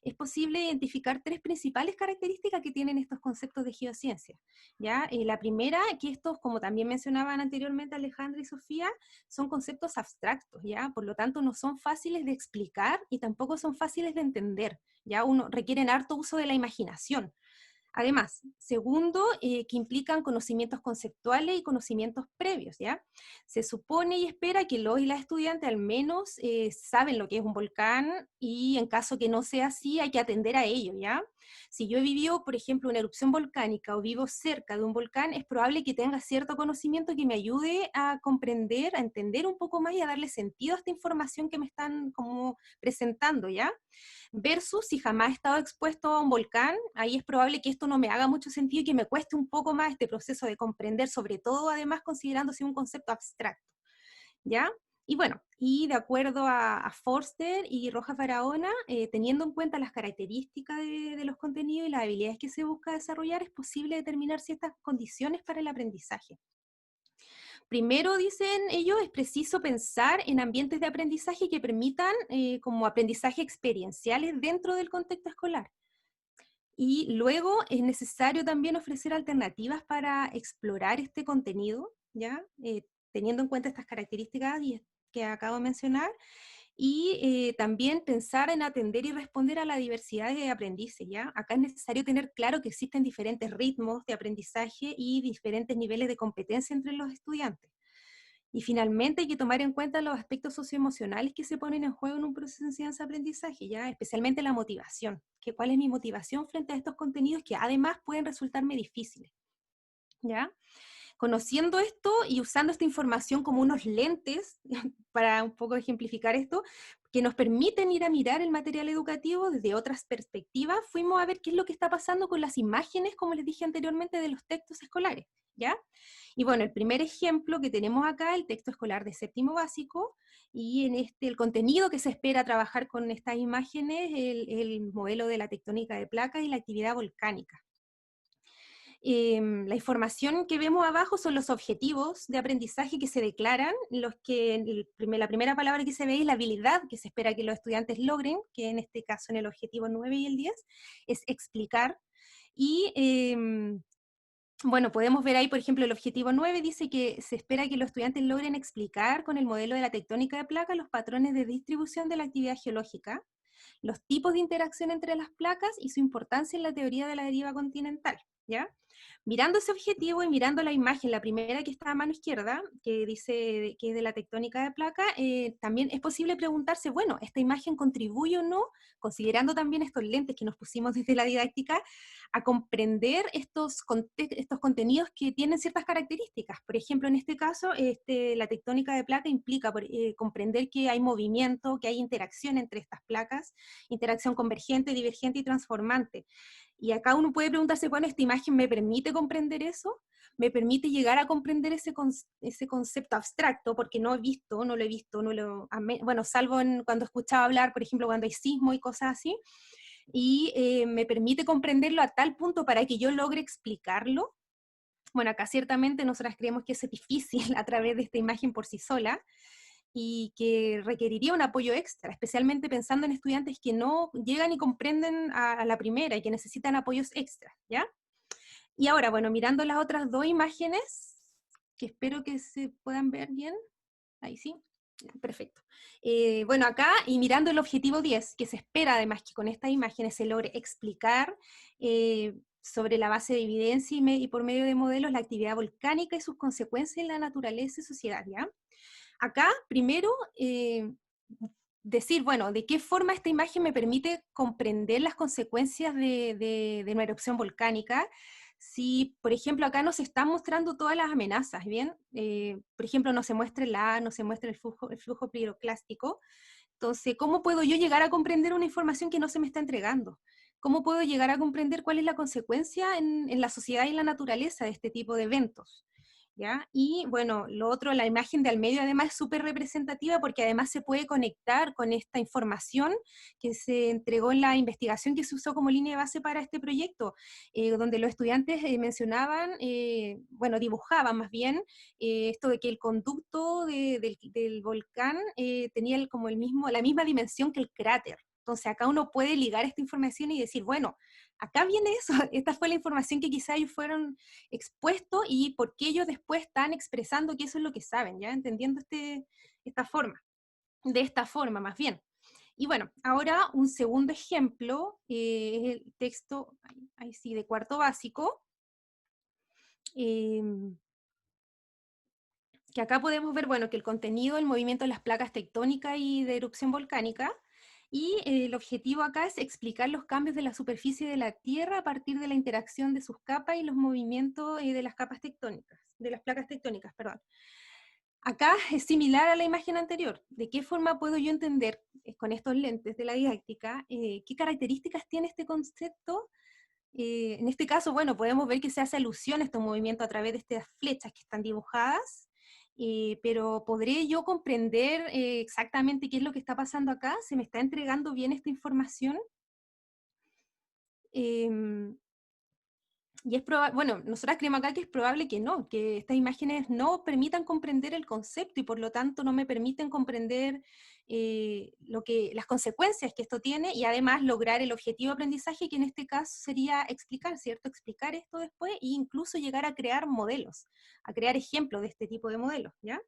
es posible identificar tres principales características que tienen estos conceptos de geociencia, ¿ya? La primera, que estos, como también mencionaban anteriormente Alejandra y Sofía, son conceptos abstractos, ¿ya? Por lo tanto, no son fáciles de explicar y tampoco son fáciles de entender, ¿ya? Requieren harto uso de la imaginación. Además, segundo, que implican conocimientos conceptuales y conocimientos previos, ¿ya? Se supone y espera que los y las estudiantes al menos saben lo que es un volcán y en caso que no sea así hay que atender a ello, ¿ya? Si yo he vivido, por ejemplo, una erupción volcánica o vivo cerca de un volcán, es probable que tenga cierto conocimiento que me ayude a comprender, a entender un poco más y a darle sentido a esta información que me están como presentando, ¿ya? Versus si jamás he estado expuesto a un volcán, ahí es probable que esto no me haga mucho sentido y que me cueste un poco más este proceso de comprender, sobre todo además considerándose un concepto abstracto, ¿ya? Y bueno, y de acuerdo a Forster y Rojas Barahona, teniendo en cuenta las características de los contenidos y las habilidades que se busca desarrollar, es posible determinar ciertas condiciones para el aprendizaje. Primero, dicen ellos, es preciso pensar en ambientes de aprendizaje que permitan como aprendizaje experienciales dentro del contexto escolar. Y luego es necesario también ofrecer alternativas para explorar este contenido, ¿ya? Teniendo en cuenta estas características que acabo de mencionar, y también pensar en atender y responder a la diversidad de aprendices, ¿ya? Acá es necesario tener claro que existen diferentes ritmos de aprendizaje y diferentes niveles de competencia entre los estudiantes. Y finalmente hay que tomar en cuenta los aspectos socioemocionales que se ponen en juego en un proceso de enseñanza-aprendizaje, ¿ya? Especialmente la motivación, que cuál es mi motivación frente a estos contenidos que además pueden resultarme difíciles, ¿ya? Conociendo esto y usando esta información como unos lentes, para un poco ejemplificar esto, que nos permiten ir a mirar el material educativo desde otras perspectivas, fuimos a ver qué es lo que está pasando con las imágenes, como les dije anteriormente, de los textos escolares, ¿ya? Y bueno, el primer ejemplo que tenemos acá, el texto escolar de séptimo básico, y en el contenido que se espera trabajar con estas imágenes, el modelo de la tectónica de placas y la actividad volcánica. La información que vemos abajo son los objetivos de aprendizaje que se declaran, los que la primera palabra que se ve es la habilidad que se espera que los estudiantes logren, que en este caso en el objetivo 9 y el 10, es explicar. Y bueno, podemos ver ahí, por ejemplo, el objetivo 9 dice que se espera que los estudiantes logren explicar con el modelo de la tectónica de placas los patrones de distribución de la actividad geológica, los tipos de interacción entre las placas y su importancia en la teoría de la deriva continental, ¿ya? Mirando ese objetivo y mirando la imagen, la primera que está a mano izquierda, que dice que es de la tectónica de placa, también es posible preguntarse, bueno, ¿esta imagen contribuye o no, considerando también estos lentes que nos pusimos desde la didáctica, a comprender estos contenidos que tienen ciertas características? Por ejemplo, en este caso, la tectónica de placa implica comprender que hay movimiento, que hay interacción entre estas placas, interacción convergente, divergente y transformante. Y acá uno puede preguntarse, bueno, ¿esta imagen me permite comprender eso? ¿Me permite llegar a comprender ese concepto abstracto? Porque no lo he visto, bueno, salvo cuando escuchaba hablar, por ejemplo, cuando hay sismo y cosas así, y me permite comprenderlo a tal punto para que yo logre explicarlo. Bueno, acá ciertamente nosotras creemos que es difícil a través de esta imagen por sí sola, y que requeriría un apoyo extra, especialmente pensando en estudiantes que no llegan y comprenden a la primera y que necesitan apoyos extras, ¿ya? Y ahora, bueno, mirando las otras dos imágenes, que espero que se puedan ver bien, ahí sí, perfecto. Bueno, acá, y mirando el objetivo 10, que se espera además que con estas imágenes se logre explicar sobre la base de evidencia y por medio de modelos la actividad volcánica y sus consecuencias en la naturaleza y sociedad, ¿ya? Acá, primero, decir, bueno, ¿de qué forma esta imagen me permite comprender las consecuencias de una erupción volcánica? Si, por ejemplo, acá nos están mostrando todas las amenazas, ¿bien? Por ejemplo, no se muestra no se muestra el flujo piroclástico. Entonces, ¿cómo puedo yo llegar a comprender una información que no se me está entregando? ¿Cómo puedo llegar a comprender cuál es la consecuencia en la sociedad y la naturaleza de este tipo de eventos? ¿Ya? Y bueno, lo otro, la imagen de al medio además es súper representativa porque además se puede conectar con esta información que se entregó en la investigación que se usó como línea de base para este proyecto, donde los estudiantes mencionaban, bueno, dibujaban más bien, esto de que el conducto del volcán tenía la misma dimensión que el cráter. Entonces acá uno puede ligar esta información y decir, bueno, acá viene eso, esta fue la información que quizá ellos fueron expuestos y por qué ellos después están expresando que eso es lo que saben, ¿ya? Entendiendo de esta forma más bien. Y bueno, ahora un segundo ejemplo, es el texto, ahí sí, de cuarto básico, que acá podemos ver, bueno, que el contenido, el movimiento de las placas tectónicas y de erupción volcánica, y el objetivo acá es explicar los cambios de la superficie de la Tierra a partir de la interacción de sus capas y los movimientos de las capas tectónicas, de las placas tectónicas, perdón. Acá es similar a la imagen anterior. ¿De qué forma puedo yo entender con estos lentes de la didáctica qué características tiene este concepto? En este caso, bueno, podemos ver que se hace alusión a estos movimientos a través de estas flechas que están dibujadas, pero ¿podré yo comprender exactamente qué es lo que está pasando acá? ¿Se me está entregando bien esta información? Y es probable, bueno, nosotras creemos acá que es probable que no, que estas imágenes no permitan comprender el concepto y por lo tanto no me permiten comprender las consecuencias que esto tiene y además lograr el objetivo de aprendizaje que en este caso sería explicar, ¿cierto? Explicar esto después e incluso llegar a crear modelos, a crear ejemplos de este tipo de modelos, ¿ya?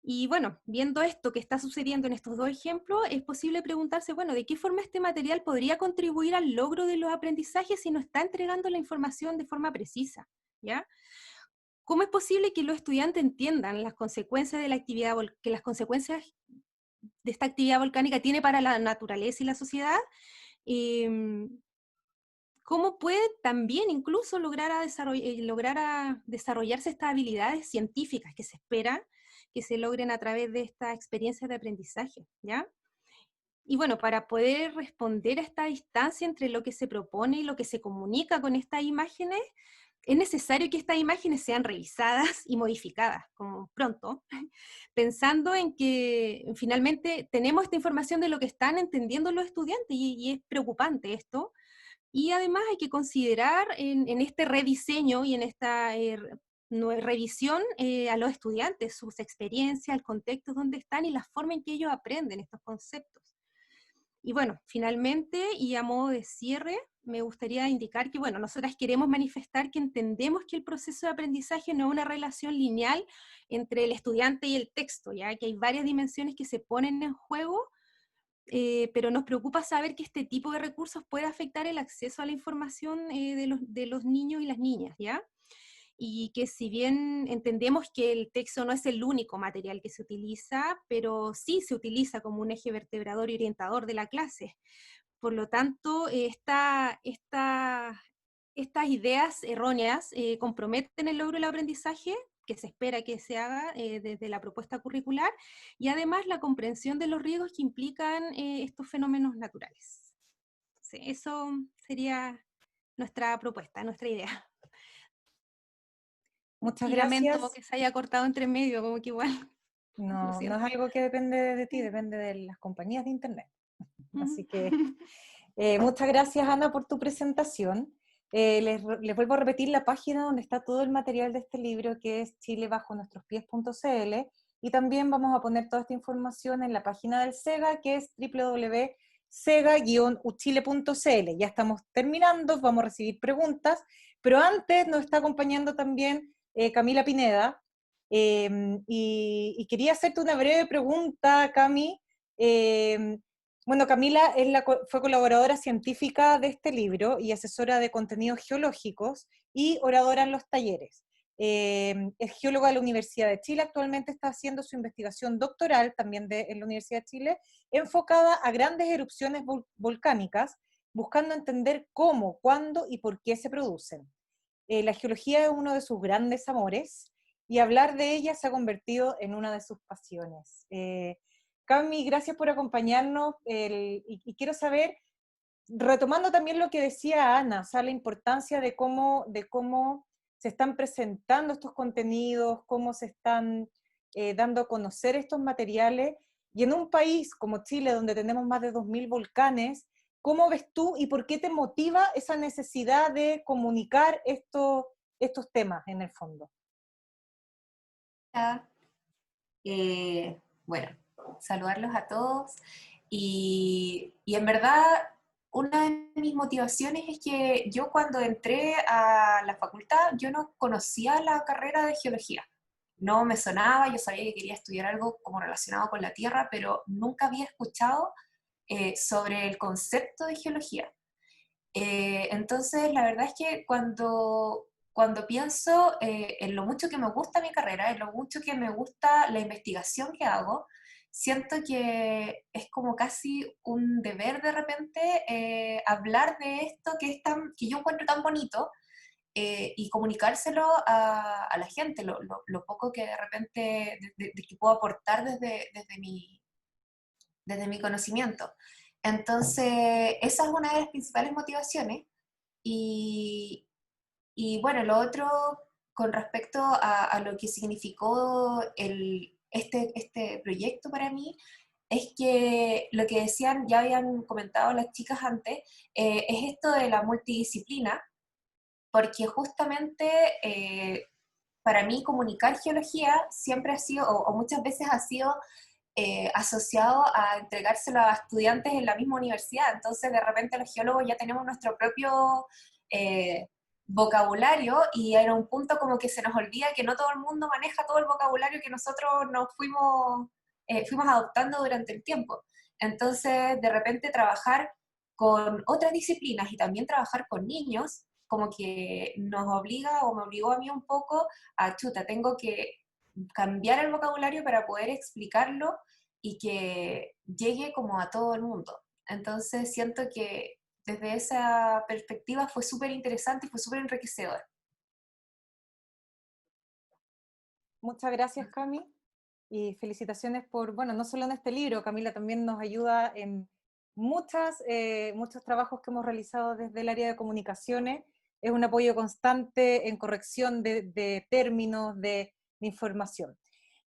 Y bueno, viendo esto que está sucediendo en estos dos ejemplos, es posible preguntarse, bueno, ¿de qué forma este material podría contribuir al logro de los aprendizajes si no está entregando la información de forma precisa? ¿Ya? ¿Cómo es posible que los estudiantes entiendan las consecuencias de la actividad, que las consecuencias de esta actividad volcánica tiene para la naturaleza y la sociedad? cómo puede también incluso lograr a desarrollarse estas habilidades científicas que se espera que se logren a través de estas experiencias de aprendizaje, ¿ya? Y bueno, para poder responder a esta distancia entre lo que se propone y lo que se comunica con estas imágenes, es necesario que estas imágenes sean revisadas y modificadas como pronto, pensando en que finalmente tenemos esta información de lo que están entendiendo los estudiantes y es preocupante esto. Y además hay que considerar en este rediseño y en esta revisión a los estudiantes, sus experiencias, el contexto donde están y la forma en que ellos aprenden estos conceptos. Y bueno, finalmente, y a modo de cierre, me gustaría indicar que, bueno, nosotras queremos manifestar que entendemos que el proceso de aprendizaje no es una relación lineal entre el estudiante y el texto, ya que hay varias dimensiones que se ponen en juego, pero nos preocupa saber que este tipo de recursos puede afectar el acceso a la información de los niños y las niñas, ¿ya? Y que si bien entendemos que el texto no es el único material que se utiliza, pero sí se utiliza como un eje vertebrador y orientador de la clase. Por lo tanto, estas ideas erróneas comprometen el logro del aprendizaje, que se espera que se haga desde la propuesta curricular, y además la comprensión de los riesgos que implican estos fenómenos naturales. Sí, eso sería nuestra propuesta, nuestra idea. Muchas Y lamento gracias. que se haya cortado entre medio, como que igual. No, no es algo que depende de ti, depende de las compañías de Internet. Así que muchas gracias, Ana, por tu presentación. Les vuelvo a repetir la página donde está todo el material de este libro, que es chilebajonuestrospies.cl, y también vamos a poner toda esta información en la página del SEGA, que es www.sega-uchile.cl. Ya estamos terminando, vamos a recibir preguntas, pero antes nos está acompañando también Camila Pineda, y quería hacerte una breve pregunta, Cami. Bueno, Camila fue colaboradora científica de este libro y asesora de contenidos geológicos y oradora en los talleres. Es geóloga de la Universidad de Chile, actualmente está haciendo su investigación doctoral también en la Universidad de Chile, enfocada a grandes erupciones volcánicas, buscando entender cómo, cuándo y por qué se producen. La geología es uno de sus grandes amores y hablar de ella se ha convertido en una de sus pasiones. Cami, gracias por acompañarnos y quiero saber, retomando también lo que decía Ana, o sea, la importancia de cómo se están presentando estos contenidos, cómo se están dando a conocer estos materiales, y en un país como Chile, donde tenemos más de 2000 volcanes, ¿cómo ves tú y por qué te motiva esa necesidad de comunicar estos temas en el fondo? Bueno, saludarlos a todos y en verdad una de mis motivaciones es que yo cuando entré a la facultad yo no conocía la carrera de geología, no me sonaba, yo sabía que quería estudiar algo como relacionado con la Tierra, pero nunca había escuchado sobre el concepto de geología. Entonces la verdad es que cuando pienso en lo mucho que me gusta mi carrera, en lo mucho que me gusta la investigación que hago, siento que es como casi un deber de repente hablar de esto que yo encuentro tan bonito y comunicárselo a la gente, lo poco que de repente que puedo aportar desde mi conocimiento. Entonces, esa es una de las principales motivaciones. Y, y bueno, lo otro con respecto a lo que significó este proyecto para mí, es que lo que decían, ya habían comentado las chicas antes, es esto de la multidisciplina, porque justamente para mí comunicar geología siempre ha sido, o muchas veces ha sido asociado a entregárselo a estudiantes en la misma universidad. Entonces, de repente los geólogos ya tenemos nuestro propio vocabulario y era un punto como que se nos olvida que no todo el mundo maneja todo el vocabulario que nosotros fuimos adoptando durante el tiempo. Entonces, de repente trabajar con otras disciplinas y también trabajar con niños, como que nos obliga o me obligó a mí un poco a chuta, tengo que cambiar el vocabulario para poder explicarlo y que llegue como a todo el mundo. Entonces siento que desde esa perspectiva fue súper interesante y fue súper enriquecedor. Muchas gracias, Cami, y felicitaciones por, bueno, no solo en este libro, Camila también nos ayuda en muchos trabajos que hemos realizado desde el área de comunicaciones. Es un apoyo constante en corrección de términos, de información.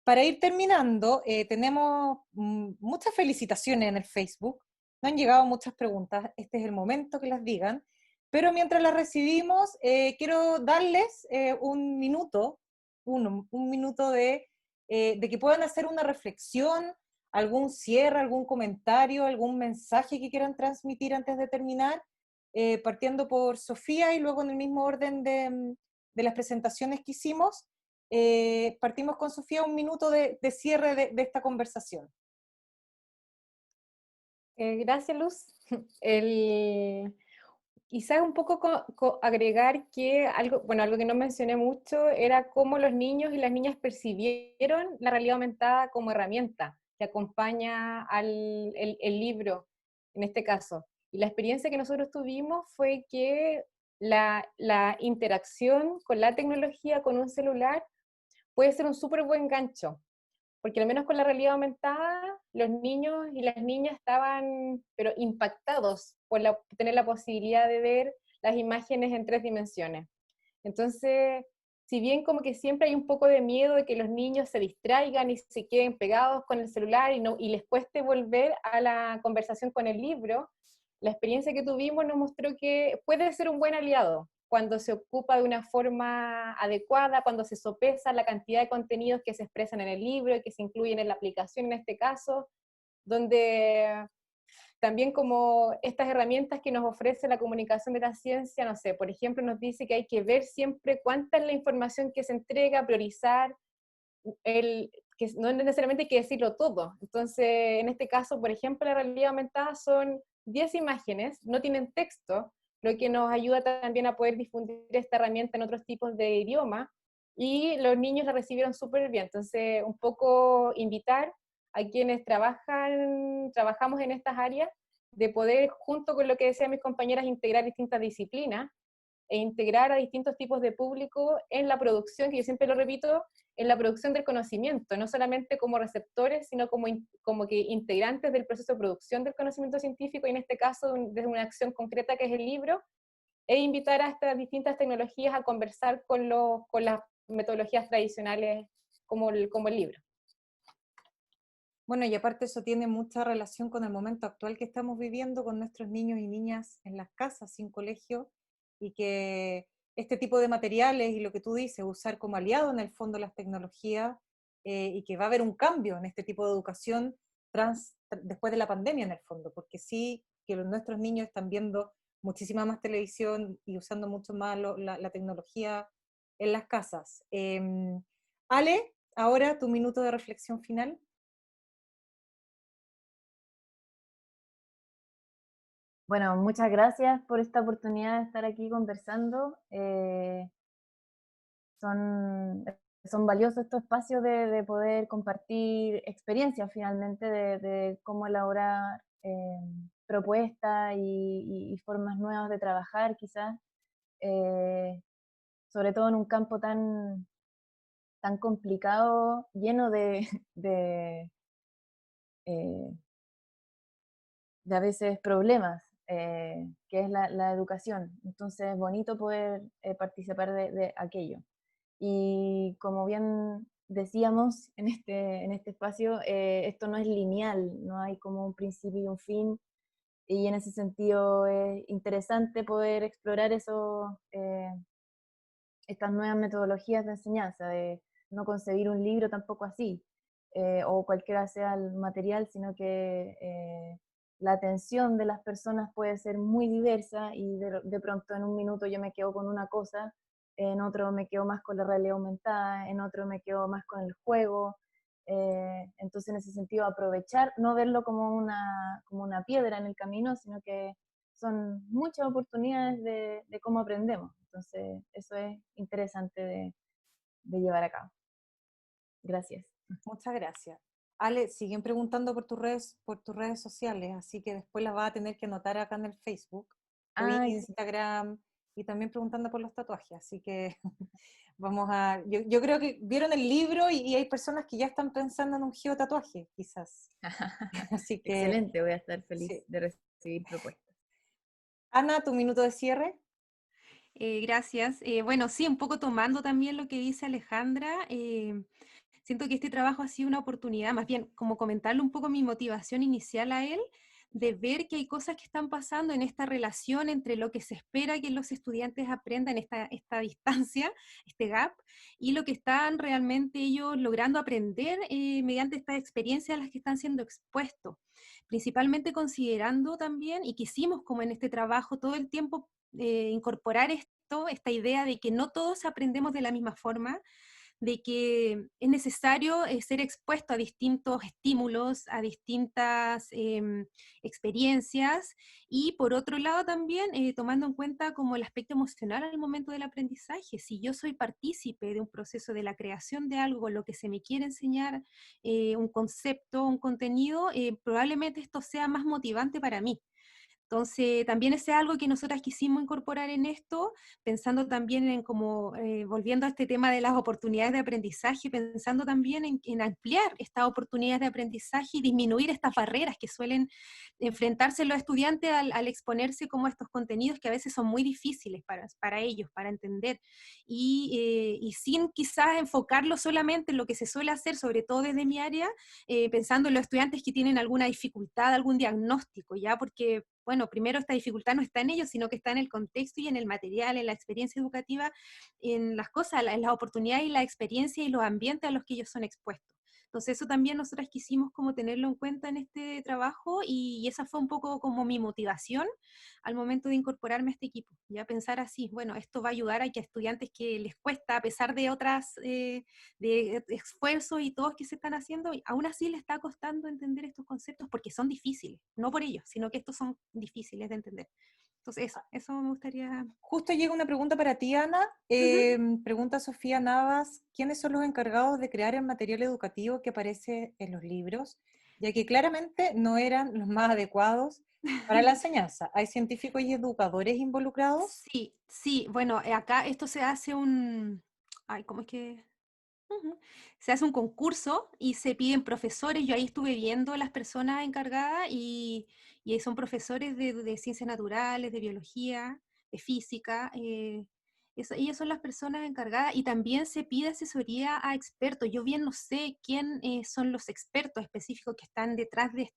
Para ir terminando, tenemos muchas felicitaciones en el Facebook, nos han llegado muchas preguntas, este es el momento que las digan, pero mientras las recibimos, quiero darles un minuto, un minuto de que puedan hacer una reflexión, algún cierre, algún comentario, algún mensaje que quieran transmitir antes de terminar, partiendo por Sofía y luego en el mismo orden de las presentaciones que hicimos. Partimos con Sofía, un minuto de cierre de esta conversación. Gracias, Luz. Quizás un poco agregar que algo que no mencioné mucho era cómo los niños y las niñas percibieron la realidad aumentada como herramienta que acompaña el libro, en este caso. Y la experiencia que nosotros tuvimos fue que la interacción con la tecnología, con un celular, puede ser un súper buen gancho, porque al menos con la realidad aumentada, los niños y las niñas estaban pero impactados por tener la posibilidad de ver las imágenes en 3 dimensiones. Entonces, si bien como que siempre hay un poco de miedo de que los niños se distraigan y se queden pegados con el celular y les cueste volver a la conversación con el libro, la experiencia que tuvimos nos mostró que puede ser un buen aliado cuando se ocupa de una forma adecuada, cuando se sopesa la cantidad de contenidos que se expresan en el libro y que se incluyen en la aplicación en este caso, donde también como estas herramientas que nos ofrece la comunicación de la ciencia, no sé, por ejemplo, nos dice que hay que ver siempre cuánta es la información que se entrega, priorizar, que no necesariamente hay que decirlo todo. Entonces, en este caso, por ejemplo, la realidad aumentada son 10 imágenes, no tienen texto, lo que nos ayuda también a poder difundir esta herramienta en otros tipos de idioma, y los niños la recibieron súper bien. Entonces, un poco invitar a quienes trabajamos en estas áreas, de poder, junto con lo que decían mis compañeras, integrar distintas disciplinas e integrar a distintos tipos de público en la producción, que yo siempre lo repito, en la producción del conocimiento, no solamente como receptores, sino como que integrantes del proceso de producción del conocimiento científico, y en este caso desde una acción concreta que es el libro, e invitar a estas distintas tecnologías a conversar con las metodologías tradicionales como el libro. Bueno, y aparte eso tiene mucha relación con el momento actual que estamos viviendo con nuestros niños y niñas en las casas, sin colegio, y que este tipo de materiales y lo que tú dices, usar como aliado en el fondo las tecnologías, y que va a haber un cambio en este tipo de educación después de la pandemia en el fondo, porque sí que nuestros niños están viendo muchísima más televisión y usando mucho más la tecnología en las casas. Ale, ahora tu minuto de reflexión final. Bueno, muchas gracias por esta oportunidad de estar aquí conversando. Son valiosos estos espacios de poder compartir experiencias finalmente de cómo elaborar propuestas y formas nuevas de trabajar quizás, sobre todo en un campo tan complicado, lleno eh, de a veces problemas, que es la educación. Entonces es bonito poder participar de aquello. Y como bien decíamos en este espacio, esto no es lineal, no hay como un principio y un fin, y en ese sentido es interesante poder explorar estas nuevas metodologías de enseñanza, de no concebir un libro tampoco así, o cualquiera sea el material, sino que la atención de las personas puede ser muy diversa, y de pronto en un minuto yo me quedo con una cosa, en otro me quedo más con la realidad aumentada, en otro me quedo más con el juego. Entonces en ese sentido aprovechar, no verlo como una piedra en el camino, sino que son muchas oportunidades de cómo aprendemos. Entonces, eso es interesante de llevar a cabo. Gracias. Muchas gracias. Ale, siguen preguntando por tus redes sociales, así que después las vas a tener que anotar acá en el Facebook. Ay, sí. Instagram, y también preguntando por los tatuajes, así que yo creo que vieron el libro y hay personas que ya están pensando en un geotatuaje, quizás. Así que, Excelente, voy a estar feliz sí. de recibir propuestas. Ana, tu minuto de cierre. Gracias. Bueno, sí, un poco tomando también lo que dice Alejandra, siento que este trabajo ha sido una oportunidad, más bien como comentarle un poco mi motivación inicial a él, de ver que hay cosas que están pasando en esta relación entre lo que se espera que los estudiantes aprendan, esta distancia, este gap, y lo que están realmente ellos logrando aprender mediante estas experiencias a las que están siendo expuestos. Principalmente considerando también, y quisimos como en este trabajo todo el tiempo incorporar esto, esta idea de que no todos aprendemos de la misma forma, de que es necesario ser expuesto a distintos estímulos, a distintas experiencias, y por otro lado también tomando en cuenta como el aspecto emocional al momento del aprendizaje. Si yo soy partícipe de un proceso de la creación de algo, lo que se me quiere enseñar, un concepto, un contenido, probablemente esto sea más motivante para mí. Entonces, también ese es algo que nosotras quisimos incorporar en esto, pensando también en como, volviendo a este tema de las oportunidades de aprendizaje, pensando también en ampliar estas oportunidades de aprendizaje y disminuir estas barreras que suelen enfrentarse los estudiantes al exponerse como a estos contenidos que a veces son muy difíciles para ellos, para entender. Y sin quizás enfocarlo solamente en lo que se suele hacer, sobre todo desde mi área, pensando en los estudiantes que tienen alguna dificultad, algún diagnóstico, ¿ya? Porque bueno, primero esta dificultad no está en ellos, sino que está en el contexto y en el material, en la experiencia educativa, en las cosas, en las oportunidades y la experiencia y los ambientes a los que ellos son expuestos. Entonces eso también nosotras quisimos como tenerlo en cuenta en este trabajo, y esa fue un poco como mi motivación al momento de incorporarme a este equipo. Ya pensar así, bueno, esto va a ayudar a que a estudiantes que les cuesta, a pesar de otras, de esfuerzos y todos que se están haciendo, aún así les está costando entender estos conceptos porque son difíciles, no por ellos, sino que estos son difíciles de entender. Entonces eso me gustaría... Justo llega una pregunta para ti, Ana. Pregunta Sofía Navas, ¿quiénes son los encargados de crear el material educativo que aparece en los libros? Ya que claramente no eran los más adecuados para la enseñanza. ¿Hay científicos y educadores involucrados? Sí, sí, bueno, acá esto se hace ay, ¿cómo es que? Ujú. Se hace un concurso y se piden profesores. Yo ahí estuve viendo las personas encargadas y son profesores de ciencias naturales, de biología, de física. Ellas son las personas encargadas, y también se pide asesoría a expertos. Yo bien no sé quién son los expertos específicos que están detrás de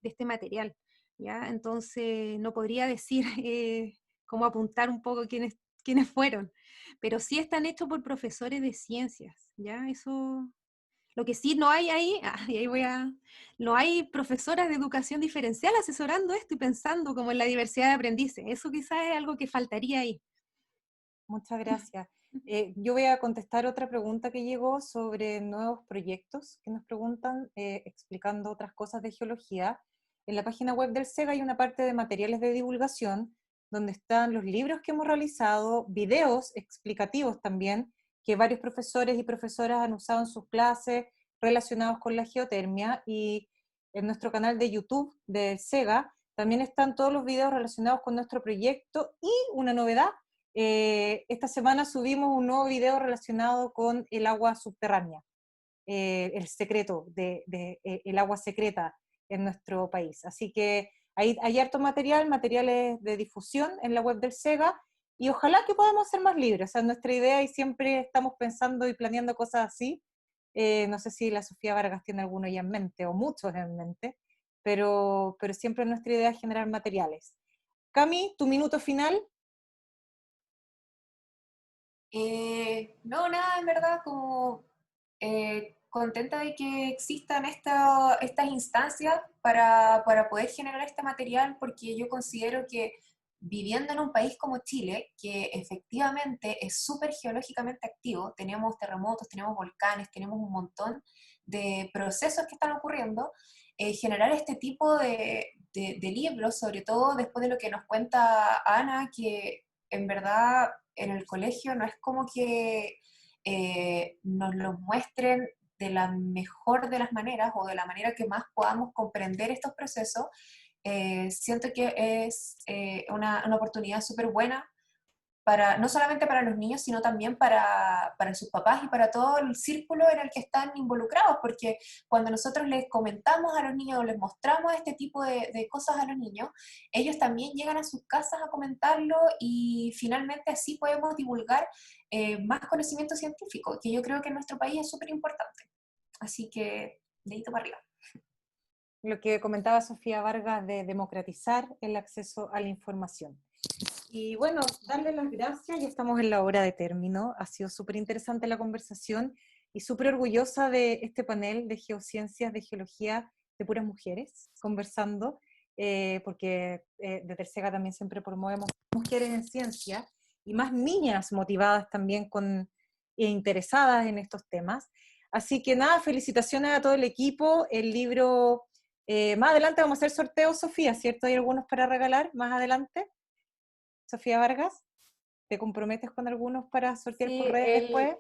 este material, ¿ya? Entonces no podría decir cómo apuntar un poco quiénes fueron, pero sí están hechos por profesores de ciencias, ¿ya? Eso, lo que sí no hay ahí, y ahí no hay profesoras de educación diferencial asesorando esto y pensando como en la diversidad de aprendices. Eso quizás es algo que faltaría ahí. Muchas gracias. Yo voy a contestar otra pregunta que llegó sobre nuevos proyectos que nos preguntan, explicando otras cosas de geología. En la página web del SEGA hay una parte de materiales de divulgación, donde están los libros que hemos realizado, videos explicativos también, que varios profesores y profesoras han usado en sus clases relacionados con la geotermia, y en nuestro canal de YouTube de SEGA también están todos los videos relacionados con nuestro proyecto, y una novedad: esta semana subimos un nuevo video relacionado con el agua subterránea, el secreto el agua secreta en nuestro país. Así que hay harto materiales de difusión en la web del SEGA, y ojalá que podamos ser más libres. O sea, nuestra idea, y siempre estamos pensando y planeando cosas así. No sé si la Sofía Vargas tiene alguno ya en mente, o muchos en mente, pero siempre nuestra idea es generar materiales. Cami, tu minuto final. No, nada, en verdad, como contenta de que existan estas instancias para poder generar este material, porque yo considero que viviendo en un país como Chile, que efectivamente es súper geológicamente activo, tenemos terremotos, tenemos volcanes, tenemos un montón de procesos que están ocurriendo, generar este tipo de libros, sobre todo después de lo que nos cuenta Ana, que en verdad en el colegio no es como que nos los muestren de la mejor de las maneras o de la manera que más podamos comprender estos procesos. siento que es una oportunidad súper buena no solamente para los niños, sino también para sus papás y para todo el círculo en el que están involucrados, porque cuando nosotros les comentamos a los niños o les mostramos este tipo de cosas a los niños, ellos también llegan a sus casas a comentarlo y finalmente así podemos divulgar más conocimiento científico, que yo creo que en nuestro país es súper importante. Así que, dedito para arriba. Lo que comentaba Sofía Vargas de democratizar el acceso a la información. Y bueno, darle las gracias, ya estamos en la hora de término, ha sido súper interesante la conversación y súper orgullosa de este panel de geociencias, de geología, de puras mujeres, conversando, porque desde el SEGA también siempre promovemos mujeres en ciencia, y más niñas motivadas también e interesadas en estos temas. Así que nada, felicitaciones a todo el equipo, el libro, más adelante vamos a hacer sorteos, Sofía, ¿cierto? ¿Hay algunos para regalar más adelante? Sofía Vargas, ¿te comprometes con algunos para sortear por redes después?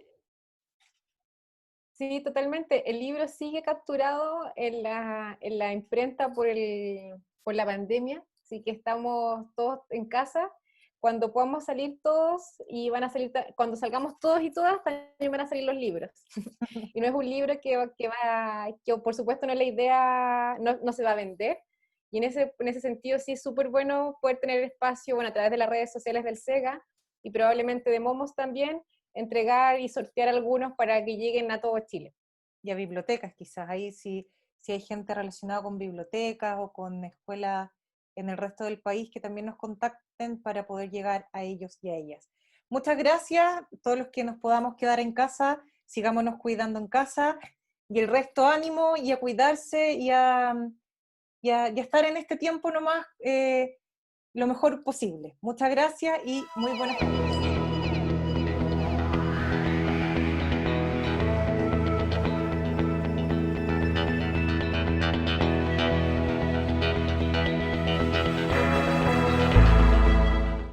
Sí, totalmente. El libro sigue capturado en la imprenta por la pandemia, así que estamos todos en casa. Cuando podamos salir todos, y cuando salgamos todos y todas, también van a salir los libros. Y no es un libro que por supuesto no es la idea, no se va a vender. Y en ese sentido sí es súper bueno poder tener espacio, bueno, a través de las redes sociales del SEGA y probablemente de Momos también, entregar y sortear algunos para que lleguen a todo Chile. Y a bibliotecas quizás, ahí si hay gente relacionada con bibliotecas o con escuelas en el resto del país que también nos contacten para poder llegar a ellos y a ellas. Muchas gracias, todos los que nos podamos quedar en casa, sigámonos cuidando en casa, y el resto ánimo y a cuidarse y a estar en este tiempo nomás lo mejor posible. Muchas gracias y muy buenas tardes.